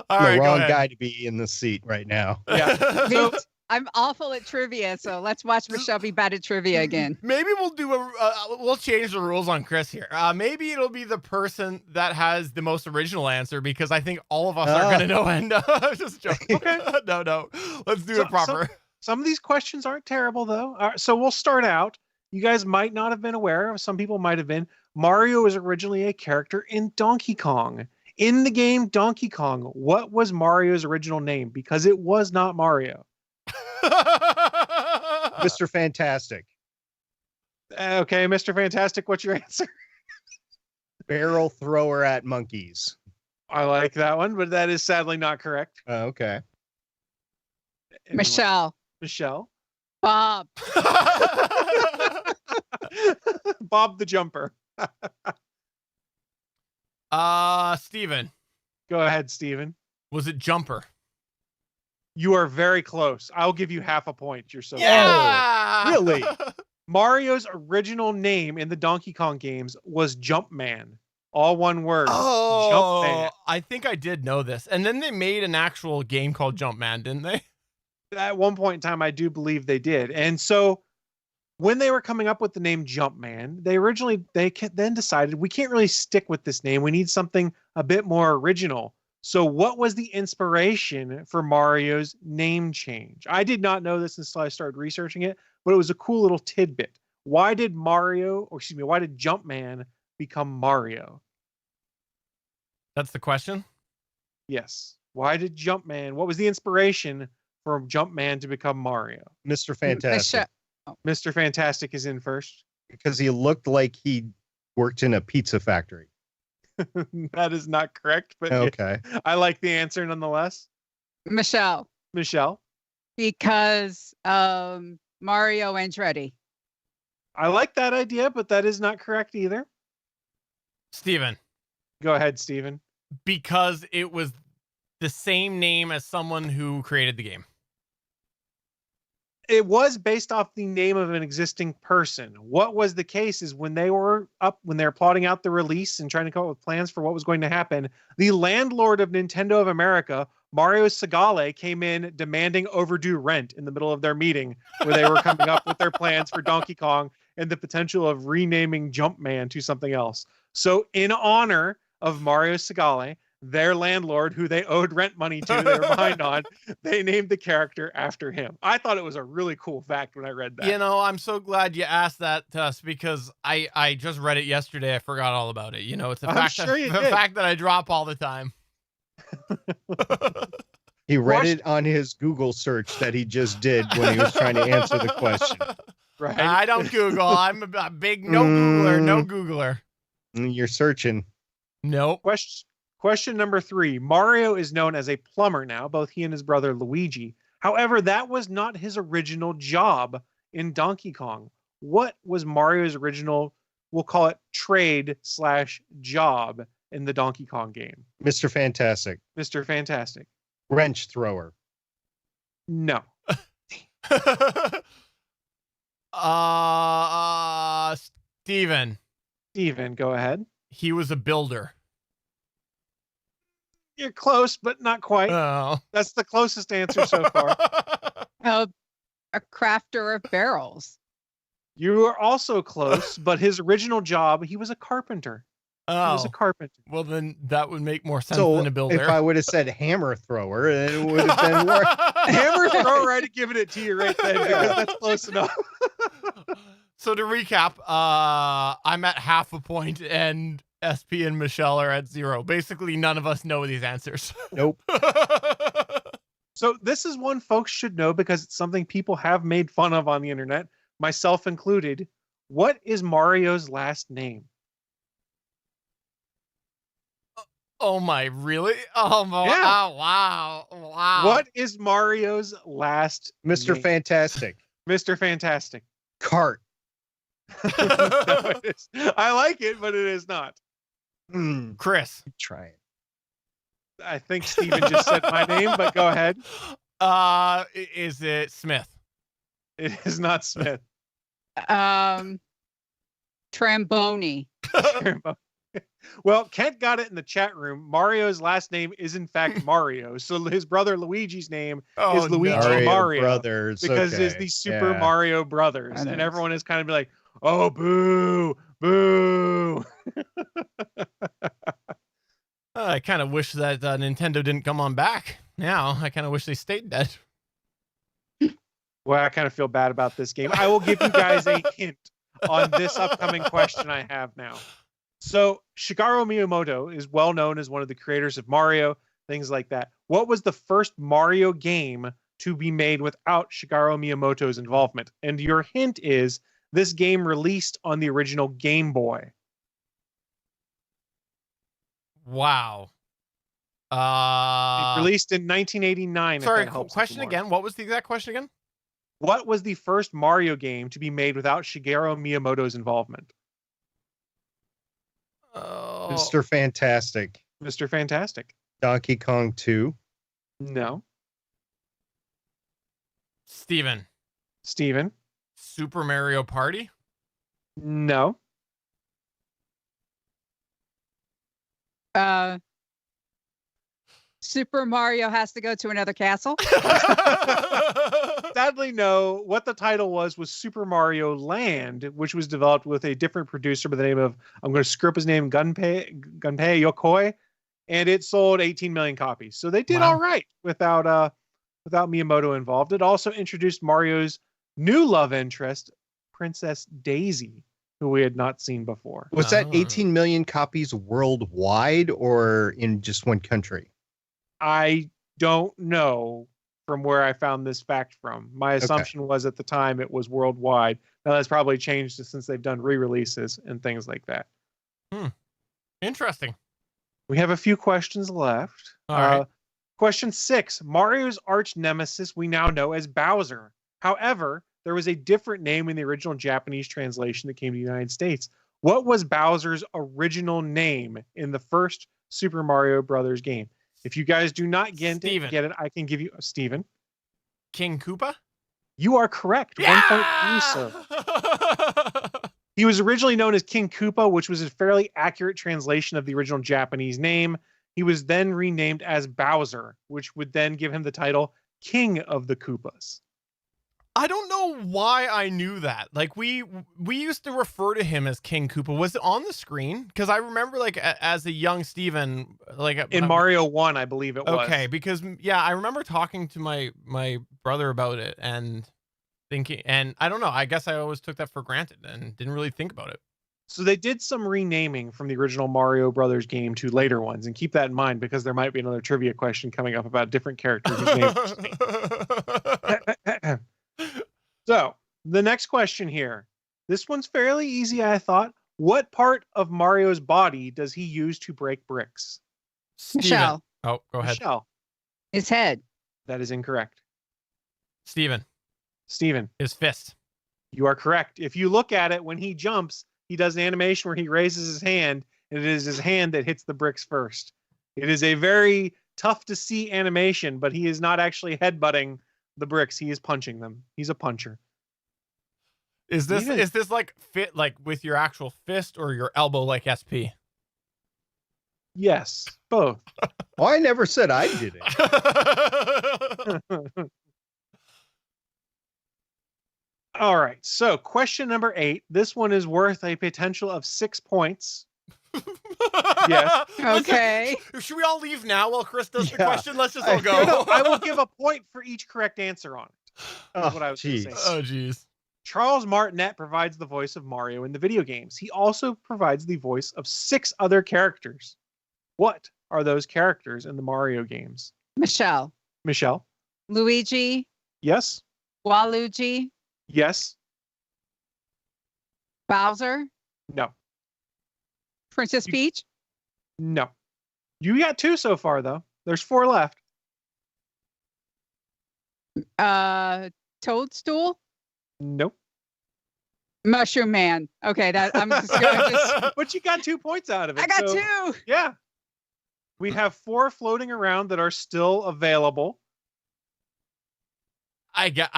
Speaker 2: All right,
Speaker 1: the wrong guy to be in the seat right now.
Speaker 5: Yeah. So,
Speaker 3: I'm awful at trivia, so let's watch Michelle be bad at trivia again.
Speaker 2: Maybe we'll do we'll change the rules on Chris here. Maybe it'll be the person that has the most original answer, because I think all of us are going to know. And just joking. Okay. No. Let's do it proper.
Speaker 5: Some of these questions aren't terrible, though. So we'll start out. You guys might not have been aware. Some people might have been. Mario was originally a character in Donkey Kong. In the game Donkey Kong, what was Mario's original name? Because it was not Mario.
Speaker 1: Mr. Fantastic.
Speaker 5: Okay, Mr. Fantastic, what's your answer?
Speaker 1: Barrel thrower at monkeys.
Speaker 5: I like that one, but that is sadly not correct.
Speaker 1: Okay.
Speaker 3: Michelle.
Speaker 5: Bob. Bob the Jumper.
Speaker 2: Steven.
Speaker 5: Go ahead, Steven.
Speaker 2: Was it Jumper?
Speaker 5: You are very close. I'll give you half a point. You're so
Speaker 2: yeah!
Speaker 1: Really?
Speaker 5: Mario's original name in the Donkey Kong games was Jumpman. All one word.
Speaker 2: Oh,
Speaker 5: Jumpman.
Speaker 2: I think I did know this. And then they made an actual game called Jumpman, didn't they?
Speaker 5: At one point in time, I do believe they did. And so when they were coming up with the name Jumpman, they then decided we can't really stick with this name. We need something a bit more original. So what was the inspiration for Mario's name change? I did not know this until I started researching it, but it was a cool little tidbit. Why did Jumpman become Mario?
Speaker 2: That's the question.
Speaker 5: Yes. Why did Jumpman? What was the inspiration for Jumpman to become Mario?
Speaker 1: Mr. Fantastic.
Speaker 5: Mr. Fantastic is in first.
Speaker 1: Because he looked like he worked in a pizza factory.
Speaker 5: That is not correct, but
Speaker 1: Okay.
Speaker 5: I like the answer nonetheless.
Speaker 3: Michelle,
Speaker 5: Michelle,
Speaker 3: because Mario Andretti.
Speaker 5: I like that idea, but that is not correct either.
Speaker 2: Steven,
Speaker 5: Go ahead, Steven.
Speaker 2: because it was the same name as someone who created the game.
Speaker 5: It was based off the name of an existing person. What was the case is when they were plotting out the release and trying to come up with plans for what was going to happen, the landlord of Nintendo of America, Mario Segale, came in demanding overdue rent in the middle of their meeting where they were coming up with their plans for Donkey Kong and the potential of renaming Jumpman to something else. So in honor of Mario Segale, their landlord, who they owed rent money to, they were behind on, they named the character after him. I thought it was a really cool fact when I read that.
Speaker 2: You know, I'm so glad you asked that to us because I just read it yesterday. I forgot all about it. You know, it's a
Speaker 5: I'm
Speaker 2: fact,
Speaker 5: sure you
Speaker 2: the
Speaker 5: did.
Speaker 2: fact that I drop all the time.
Speaker 1: He read it on his Google search that he just did when he was trying to answer the question.
Speaker 5: Right?
Speaker 2: I don't Google. I'm a big no Googler. No Googler.
Speaker 1: You're searching.
Speaker 2: Nope.
Speaker 5: Question number 3. Mario is known as a plumber now, both he and his brother Luigi. However, that was not his original job in Donkey Kong. What was Mario's original, we'll call it trade/job in the Donkey Kong game?
Speaker 1: Mr. Fantastic.
Speaker 5: Mr. Fantastic.
Speaker 1: Wrench thrower.
Speaker 5: No.
Speaker 2: Steven.
Speaker 5: Steven, go ahead.
Speaker 2: He was a builder.
Speaker 5: You're close, but not quite.
Speaker 2: Oh.
Speaker 5: That's the closest answer so far.
Speaker 3: A crafter of barrels.
Speaker 5: You are also close, but his original job, he was a carpenter. He was a
Speaker 2: Oh.
Speaker 5: carpenter.
Speaker 2: Well, then that would make more sense
Speaker 1: So
Speaker 2: than a builder.
Speaker 1: if I would have said hammer thrower, then it would have been worse.
Speaker 5: Hammer thrower, I'd have given it to you right then because that's close enough.
Speaker 2: So to recap, I'm at half a point and SP and Michelle are at 0. Basically, none of us know these answers.
Speaker 1: Nope.
Speaker 5: So this is one folks should know because it's something people have made fun of on the internet, myself included. What is Mario's last name?
Speaker 2: Oh my, really? Oh,
Speaker 5: Yeah.
Speaker 2: oh wow. Wow.
Speaker 5: What is Mario's last
Speaker 1: Mr.
Speaker 5: name?
Speaker 1: Fantastic.
Speaker 5: Mr. Fantastic.
Speaker 1: Cart.
Speaker 5: No, it is. I like it, but it is not.
Speaker 2: Chris.
Speaker 1: Try it.
Speaker 5: I think Steven just said my name, but go ahead.
Speaker 2: Is it Smith?
Speaker 5: It is not Smith.
Speaker 3: Tramboni.
Speaker 5: Well, Kent got it in the chat room. Mario's last name is in fact Mario. So his brother Luigi's name
Speaker 2: Oh,
Speaker 5: is Luigi
Speaker 2: no.
Speaker 5: Mario
Speaker 1: Brothers.
Speaker 5: because
Speaker 1: okay.
Speaker 5: it's the Super
Speaker 1: Yeah.
Speaker 5: Mario Brothers.
Speaker 3: I know.
Speaker 5: And everyone is kind of like, oh, boo, boo.
Speaker 2: I kind of wish that Nintendo didn't come on back. Now, I kind of wish they stayed dead.
Speaker 5: Well, I kind of feel bad about this game. I will give you guys a hint on this upcoming question I have now. So Shigeru Miyamoto is well known as one of the creators of Mario, things like that. What was the first Mario game to be made without Shigeru Miyamoto's involvement? And your hint is this game released on the original Game Boy.
Speaker 2: Wow.
Speaker 5: It released in 1989. if
Speaker 2: Sorry,
Speaker 5: that helps
Speaker 2: question
Speaker 5: more.
Speaker 2: again. What was the exact question again?
Speaker 5: What was the first Mario game to be made without Shigeru Miyamoto's involvement?
Speaker 2: Oh,
Speaker 1: Mr. Fantastic.
Speaker 5: Mr. Fantastic.
Speaker 1: Donkey Kong 2.
Speaker 5: No.
Speaker 2: Steven.
Speaker 5: Steven.
Speaker 2: Super Mario Party?
Speaker 5: No.
Speaker 3: Super Mario has to go to another castle.
Speaker 5: Sadly, no. What the title was Super Mario Land, which was developed with a different producer by the name of, I'm going to screw up his name, Gunpei Yokoi, and it sold 18 million copies. So they did
Speaker 2: Wow.
Speaker 5: all right without Miyamoto involved. It also introduced Mario's new love interest, Princess Daisy, who we had not seen before.
Speaker 1: Was that
Speaker 2: Oh.
Speaker 1: 18 million copies worldwide or in just one country?
Speaker 5: I don't know from where I found this fact from. My assumption was at the time it was worldwide. Now that's probably changed since they've done re-releases and things like that.
Speaker 2: Interesting.
Speaker 5: We have a few questions left.
Speaker 2: All right.
Speaker 5: Question 6. Mario's arch nemesis we now know as Bowser. However, there was a different name in the original Japanese translation that came to the United States. What was Bowser's original name in the first Super Mario Brothers game? If you guys do not get it, I can give you Steven.
Speaker 2: King Koopa?
Speaker 5: You are correct. 1 point for you, sir. He was originally known as King Koopa, which was a fairly accurate translation of the original Japanese name. He was then renamed as Bowser, which would then give him the title King of the Koopas.
Speaker 2: I don't know why I knew that. Like we used to refer to him as King Koopa. Was it on the screen? Because I remember like as a young Steven, like
Speaker 5: In Mario 1, I believe it was.
Speaker 2: Okay, because yeah, I remember talking to my brother about it and thinking, and I don't know, I guess I always took that for granted and didn't really think about it.
Speaker 5: So they did some renaming from the original Mario Brothers game to later ones, and keep that in mind because there might be another trivia question coming up about different characters whose names. So the next question here. This one's fairly easy, I thought. What part of Mario's body does he use to break bricks?
Speaker 2: Steven.
Speaker 3: Michelle,
Speaker 2: Oh, go ahead.
Speaker 5: Michelle.
Speaker 3: his head.
Speaker 5: That is incorrect.
Speaker 2: Steven. His fist.
Speaker 5: You are correct. If you look at it, when he jumps, he does an animation where he raises his hand, and it is his hand that hits the bricks first. It is a very tough to see animation, but he is not actually headbutting the bricks. He is punching them. He's a puncher.
Speaker 2: Is this
Speaker 5: Steven.
Speaker 2: like fit like with your actual fist or your elbow like SP?
Speaker 5: Yes, both.
Speaker 1: Oh, I never said I did it.
Speaker 5: All right. So question number 8. This one is worth a potential of 6 points. Yes.
Speaker 3: Okay.
Speaker 2: Should we all leave now while Chris does the
Speaker 1: Yeah.
Speaker 2: question? Let's just all go.
Speaker 5: No, I will give a point for each correct answer on it.
Speaker 1: Oh,
Speaker 5: what I was gonna
Speaker 1: jeez.
Speaker 5: say.
Speaker 2: Oh, geez.
Speaker 5: Charles Martinet provides the voice of Mario in the video games. He also provides the voice of 6 other characters. What are those characters in the Mario games?
Speaker 3: Michelle,
Speaker 5: Michelle?
Speaker 3: Luigi,
Speaker 5: Yes?
Speaker 3: Waluigi,
Speaker 5: Yes?
Speaker 3: Bowser,
Speaker 5: No.
Speaker 3: Princess Peach.
Speaker 5: No. You got 2 so far, though. There's 4 left.
Speaker 3: Toadstool,
Speaker 5: Nope.
Speaker 3: Mushroom Man. Okay, that I'm just gonna
Speaker 5: But you got 2 points out of it.
Speaker 3: I got
Speaker 5: so-
Speaker 3: 2.
Speaker 5: Yeah. We have 4 floating around that are still available.
Speaker 2: I got.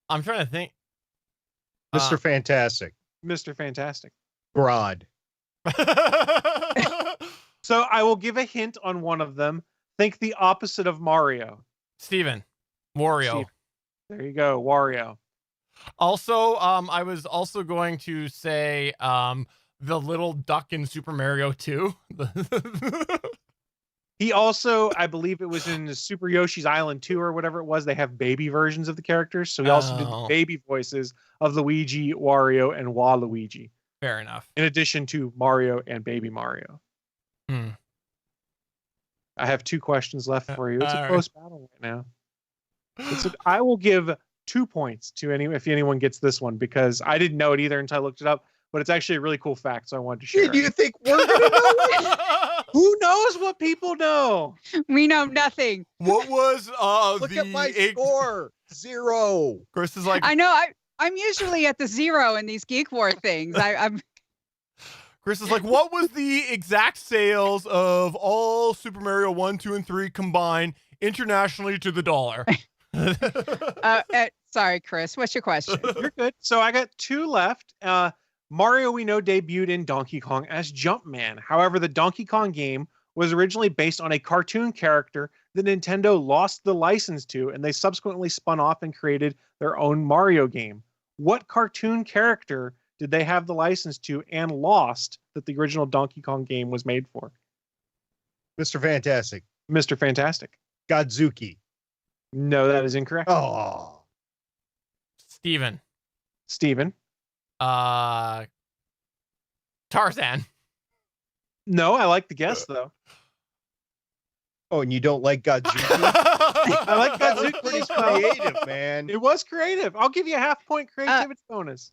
Speaker 2: I'm trying to think.
Speaker 1: Mr. Fantastic.
Speaker 5: Mr. Fantastic.
Speaker 1: Grodd.
Speaker 5: So I will give a hint on one of them. Think the opposite of Mario.
Speaker 2: Steven. Wario.
Speaker 5: Steven. There you go, Wario.
Speaker 2: Also, I was also going to say the little duck in Super Mario 2.
Speaker 5: He also, I believe it was in Super Yoshi's Island 2 or whatever it was, they have baby versions of the characters. So he also did the
Speaker 2: Oh.
Speaker 5: baby voices of Luigi, Wario, and Waluigi,
Speaker 2: Fair enough.
Speaker 5: in addition to Mario and Baby Mario.
Speaker 2: Hmm.
Speaker 5: I have 2 questions left for you. It's a
Speaker 2: All right.
Speaker 5: close battle right now. I will give 2 points to if anyone gets this one, because I didn't know it either until I looked it up. But it's actually a really cool fact, so I wanted to share.
Speaker 1: Do you
Speaker 5: it.
Speaker 1: think we're gonna know it?
Speaker 5: Who knows what people know?
Speaker 3: We know nothing.
Speaker 2: What was
Speaker 1: Look
Speaker 2: the
Speaker 1: at my score. 0.
Speaker 2: Chris is like
Speaker 3: I know. I'm usually at the 0 in these Geek War things. I'm
Speaker 2: Chris is like, what was the exact sales of all Super Mario 1, 2, and 3 combined internationally to the dollar?
Speaker 3: Sorry, Chris. What's your question?
Speaker 5: You're good. So I got two left. Mario, we know, debuted in Donkey Kong as Jumpman. However, the Donkey Kong game was originally based on a cartoon character that Nintendo lost the license to, and they subsequently spun off and created their own Mario game. What cartoon character did they have the license to and lost that the original Donkey Kong game was made for?
Speaker 1: Mr. Fantastic.
Speaker 5: Mr. Fantastic.
Speaker 1: Godzuki.
Speaker 5: No, that is incorrect.
Speaker 1: Oh.
Speaker 2: Steven.
Speaker 5: Steven.
Speaker 2: Tarzan.
Speaker 5: No, I like the guess, though.
Speaker 1: Oh, and you don't like Godzuki?
Speaker 5: I like
Speaker 1: That was
Speaker 5: Godzuki.
Speaker 1: pretty creative, man.
Speaker 5: It was creative. I'll give you a half-point creativity bonus.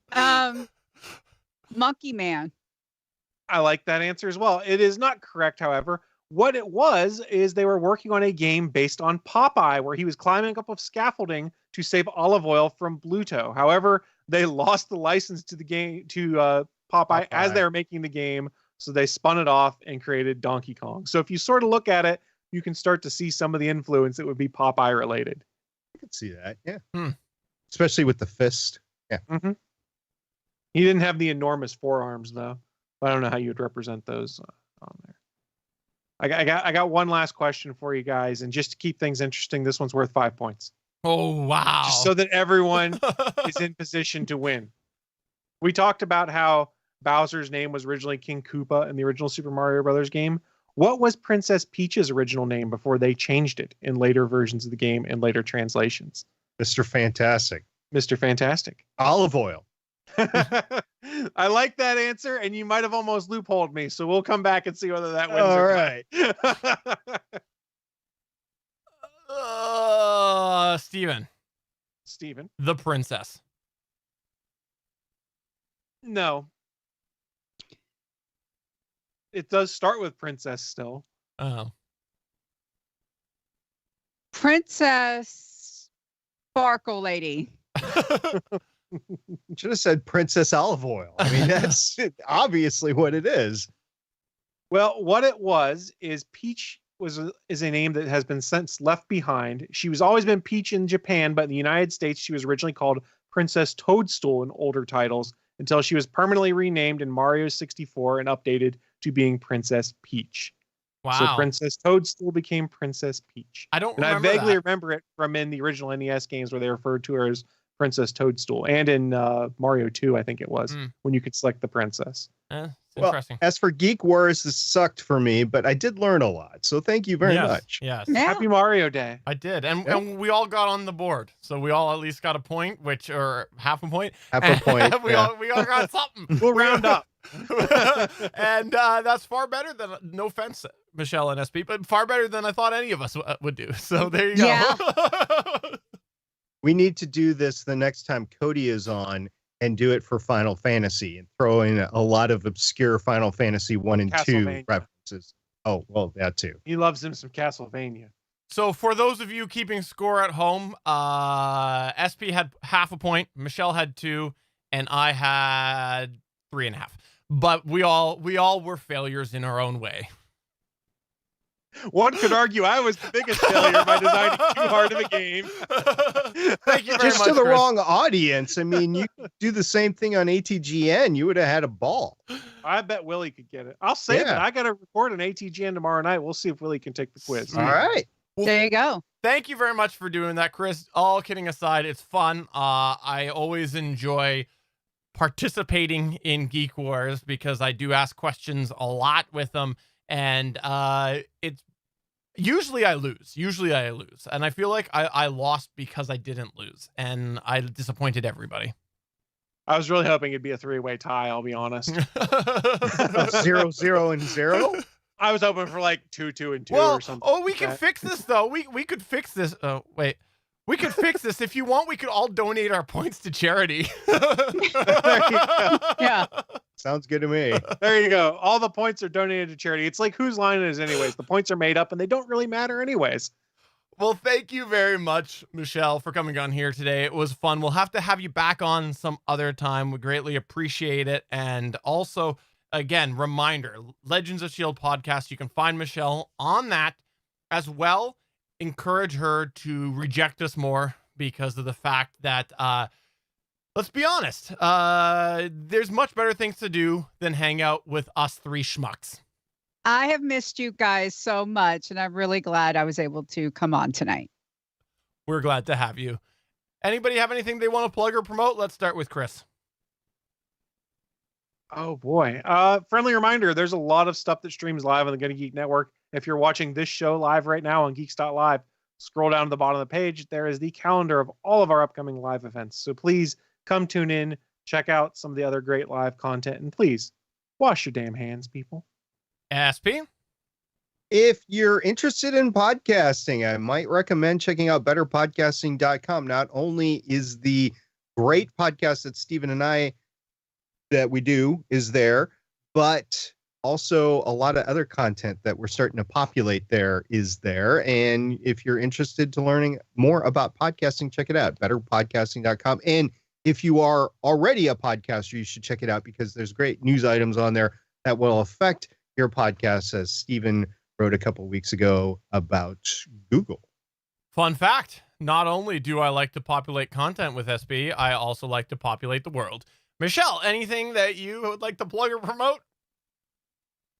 Speaker 3: Monkey Man.
Speaker 5: I like that answer as well. It is not correct, however. What it was is they were working on a game based on Popeye, where he was climbing up a scaffolding to save olive oil from Bluto. However, they lost the license to the game to Popeye as they were making the game, so they spun it off and created Donkey Kong. So if you sort of look at it, you can start to see some of the influence that would be Popeye related.
Speaker 1: I could see that, yeah.
Speaker 2: Hmm.
Speaker 1: Especially with the fist. Yeah.
Speaker 5: Mm-hmm. He didn't have the enormous forearms, though. I don't know how you would represent those on there. I got one last question for you guys, and just to keep things interesting, this one's worth 5 points.
Speaker 2: Oh, wow.
Speaker 5: Just so that everyone is in position to win. We talked about how Bowser's name was originally King Koopa in the original Super Mario Brothers game. What was Princess Peach's original name before they changed it in later versions of the game and later translations?
Speaker 1: Mr. Fantastic.
Speaker 5: Mr. Fantastic.
Speaker 1: Olive oil.
Speaker 5: I like that answer, and you might have almost loopholed me, so we'll come back and see whether that wins.
Speaker 1: All
Speaker 5: or
Speaker 1: right.
Speaker 2: Steven.
Speaker 5: Steven.
Speaker 2: The princess.
Speaker 5: No. It does start with princess still.
Speaker 2: Oh.
Speaker 3: Princess Sparkle Lady.
Speaker 1: Should have said Princess Olive Oil. I mean, that's obviously what it is.
Speaker 5: Well, what it was is Peach is a name that has been since left behind. She was always been Peach in Japan, but in the United States, she was originally called Princess Toadstool in older titles until she was permanently renamed in Mario 64 and updated to being Princess Peach.
Speaker 2: Wow.
Speaker 5: So Princess Toadstool became Princess Peach.
Speaker 2: I don't
Speaker 5: And I
Speaker 2: remember
Speaker 5: vaguely
Speaker 2: that.
Speaker 5: remember it from in the original NES games where they referred to her as Princess Toadstool, and in Mario 2, I think it was, when you could select the princess.
Speaker 2: It's
Speaker 1: Well,
Speaker 2: interesting.
Speaker 1: as for Geek Wars, this sucked for me, but I did learn a lot. So thank you very much.
Speaker 2: Yes.
Speaker 3: Yeah.
Speaker 5: Happy Mario Day.
Speaker 2: I did. And,
Speaker 1: Yep.
Speaker 2: and we all got on the board. So we all at least got a point, or half a point.
Speaker 1: Half a point.
Speaker 2: we
Speaker 1: Yeah.
Speaker 2: all got something.
Speaker 5: We'll round up.
Speaker 2: And that's far better than, no offense, Michelle and SP, but far better than I thought any of us would do. So there you go.
Speaker 3: Yeah.
Speaker 1: We need to do this the next time Cody is on and do it for Final Fantasy and throw in a lot of obscure Final Fantasy 1 and 2
Speaker 5: Castlevania.
Speaker 1: references. Oh, well, that too.
Speaker 5: He loves him some Castlevania.
Speaker 2: So for those of you keeping score at home, SP had half a point, Michelle had 2, and I had 3.5. But we all were failures in our own way.
Speaker 5: One could argue I was the biggest failure by designing too hard of a game.
Speaker 2: Thank you very
Speaker 1: Just
Speaker 2: much,
Speaker 1: to the
Speaker 2: Chris.
Speaker 1: wrong audience. I mean, you do the same thing on ATGN, you would have had a ball.
Speaker 5: I bet Willie could get it. I'll save it.
Speaker 1: Yeah.
Speaker 5: I got to record an ATGN tomorrow night. We'll see if Willie can take the quiz.
Speaker 1: All right.
Speaker 3: There you go.
Speaker 2: Thank you very much for doing that, Chris. All kidding aside, it's fun. I always enjoy participating in Geek Wars because I do ask questions a lot with them, and it's usually I lose. And I feel like I lost because I didn't lose, and I disappointed everybody.
Speaker 5: I was really hoping it'd be a 3-way tie, I'll be honest.
Speaker 1: 0, 0, and 0.
Speaker 5: I was hoping for like 2, 2, and 2
Speaker 2: Well,
Speaker 5: or something.
Speaker 2: oh, we
Speaker 5: like
Speaker 2: can
Speaker 5: that.
Speaker 2: fix this though. We could fix this. Oh, wait. We could fix this. If you want, we could all donate our points to charity.
Speaker 3: Yeah.
Speaker 1: Sounds good to me.
Speaker 5: There you go. All the points are donated to charity. It's like whose line it is anyways. The points are made up and they don't really matter anyways.
Speaker 2: Well, thank you very much, Michelle, for coming on here today. It was fun. We'll have to have you back on some other time. We greatly appreciate it. And also, again, reminder, Legends of S.H.I.E.L.D. podcast. You can find Michelle on that as well encourage her to reject us more because of the fact that, let's be honest, there's much better things to do than hang out with us three schmucks.
Speaker 3: I have missed you guys so much, and I'm really glad I was able to come on tonight.
Speaker 2: We're glad to have you. Anybody have anything they want to plug or promote? Let's start with Chris.
Speaker 5: Oh boy. Friendly reminder, there's a lot of stuff that streams live on the Gonna Geek Network. If you're watching this show live right now on geeks.live, scroll down to the bottom of the page. There is the calendar of all of our upcoming live events. So please come tune in, check out some of the other great live content, and please wash your damn hands, people.
Speaker 2: SP?
Speaker 1: If you're interested in podcasting, I might recommend checking out betterpodcasting.com. Not only is the great podcast that Stephen and I that we do is there, but also a lot of other content that we're starting to populate there is there. And if you're interested to learning more about podcasting, check it out, betterpodcasting.com. And if you are already a podcaster, you should check it out because there's great news items on there that will affect your podcast, as Stephen wrote a couple of weeks ago about Google.
Speaker 2: Fun fact, not only do I like to populate content with SB, I also like to populate the world. Michelle, anything that you would like to plug or promote?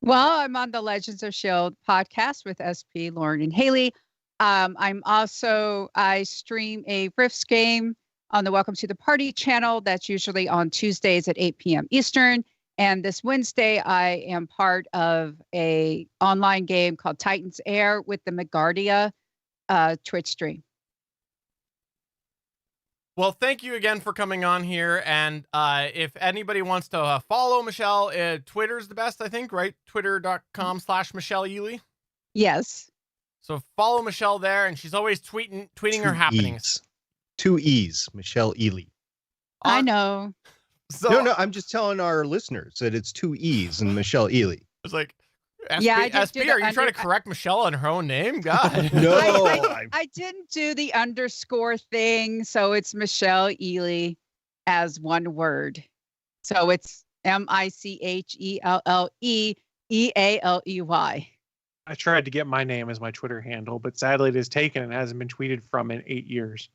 Speaker 3: Well, I'm on the Legends of S.H.I.E.L.D. podcast with SP, Lauren, and Haley. I stream a Rifts game on the Welcome to the Party channel. That's usually on Tuesdays at 8 p.m. Eastern. And this Wednesday, I am part of a online game called Titans Air with the McGuardia Twitch stream.
Speaker 2: Well, thank you again for coming on here. And if anybody wants to follow Michelle, Twitter's the best, I think, right? Twitter.com/Michelle Ely.
Speaker 3: Yes.
Speaker 2: So follow Michelle there, and she's always tweeting her happenings.
Speaker 1: 2 E's, Michelle Ely.
Speaker 3: I know.
Speaker 2: So,
Speaker 1: No, I'm just telling our listeners that it's 2 E's and Michelle Ely.
Speaker 2: It's like,
Speaker 3: Yeah,
Speaker 2: SP, are you trying to correct Michelle on her own name? God.
Speaker 1: No,
Speaker 3: I didn't do the underscore thing, so it's Michelle Ely as one word. So it's MICHELLEEALEY.
Speaker 5: I tried to get my name as my Twitter handle, but sadly it is taken and hasn't been tweeted from in 8 years.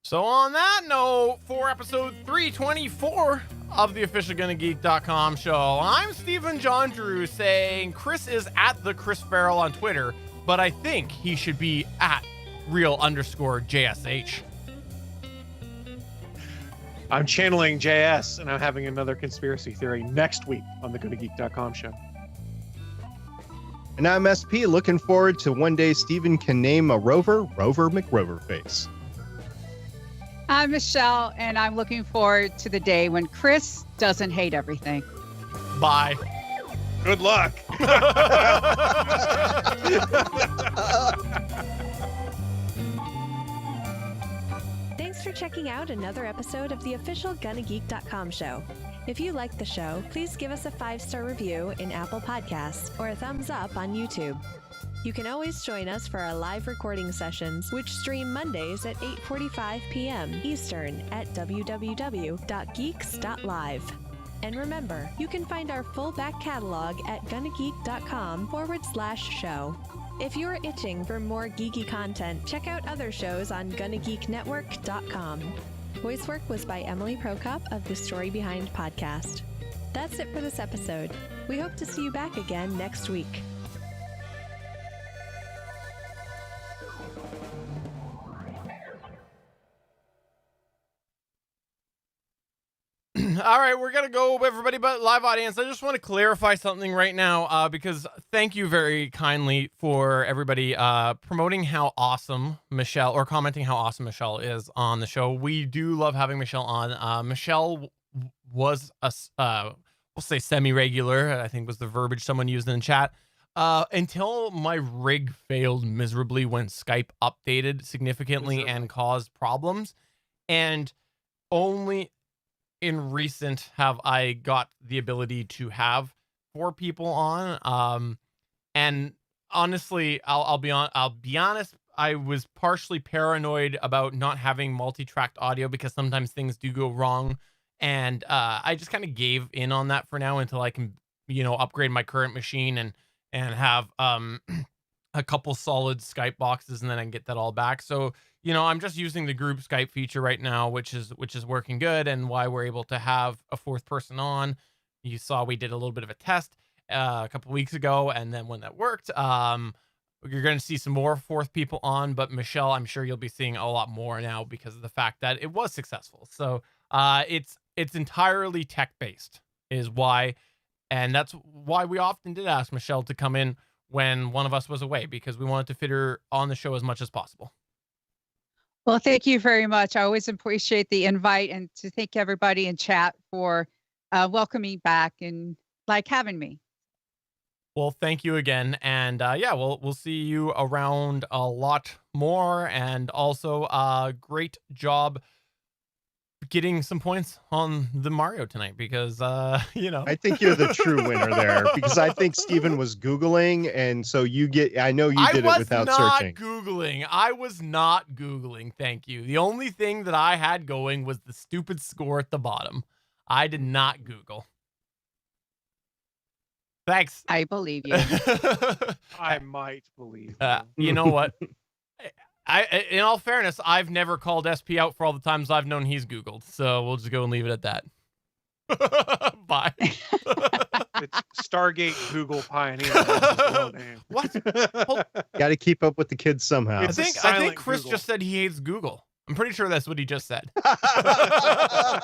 Speaker 2: So on that note, for episode 324 of the official GonnaGeek.com show, I'm Stephen John Drew saying Chris is at the Chris Farrell on Twitter, but I think he should be at real_JSH.
Speaker 5: I'm channeling JS, and I'm having another conspiracy theory next week on the GonnaGeek.com show.
Speaker 1: And I'm SP, looking forward to one day Stephen can name a rover McRoverface.
Speaker 3: I'm Michelle, and I'm looking forward to the day when Chris doesn't hate everything.
Speaker 2: Bye.
Speaker 5: Good luck.
Speaker 4: Thanks for checking out another episode of the official GonnaGeek.com show. If you like the show, please give us a 5-star review in Apple Podcasts or a thumbs up on YouTube. You can always join us for our live recording sessions, which stream Mondays at 8:45 p.m. Eastern at www.geeks.live. And remember, you can find our full back catalog at GonnaGeek.com/show. If you're itching for more geeky content, check out other shows on GonnaGeekNetwork.com. Voice work was by Emily Prokop of the Story Behind podcast. That's it for this episode. We hope to see you back again next week.
Speaker 2: All right, we're going to go, everybody, but live audience. I just want to clarify something right now because thank you very kindly for everybody promoting how awesome Michelle, or commenting how awesome Michelle is on the show. We do love having Michelle on. Michelle was a, we'll say semi-regular, I think was the verbiage someone used in the chat, until my rig failed miserably when Skype updated significantly and caused problems. And only in recent have I got the ability to have 4 people on. And honestly, I'll be honest, I was partially paranoid about not having multi-tracked audio because sometimes things do go wrong. And I just kind of gave in on that for now until I can, upgrade my current machine and have a couple solid Skype boxes, and then I can get that all back. So, I'm just using the group Skype feature right now, which is working good, and why we're able to have a fourth person on. You saw we did a little bit of a test a couple weeks ago, and then when that worked, you're going to see some more fourth people on. But Michelle, I'm sure you'll be seeing a lot more now because of the fact that it was successful. So it's entirely tech based, is why, and that's why we often did ask Michelle to come in when one of us was away, because we wanted to fit her on the show as much as possible.
Speaker 3: Well, thank you very much. I always appreciate the invite, and to thank everybody in chat for welcoming back and having me.
Speaker 2: Well, thank you again. And yeah, we'll see you around a lot more. And also great job getting some points on the Mario tonight, because
Speaker 1: I think you're the true winner there, because I think Steven was Googling, and so I know you did it without searching.
Speaker 2: I was not Googling. Thank you. The only thing that I had going was the stupid score at the bottom. I did not Google. Thanks.
Speaker 3: I believe you.
Speaker 5: I might believe
Speaker 2: you know what? In all fairness, I've never called SP out for all the times I've known he's Googled, so we'll just go and leave it at that. Bye.
Speaker 5: It's Stargate Google Pioneer. Well,
Speaker 2: what?
Speaker 1: Got to keep up with the kids somehow.
Speaker 2: I think Chris just said he hates Google. I'm pretty sure that's what he just said.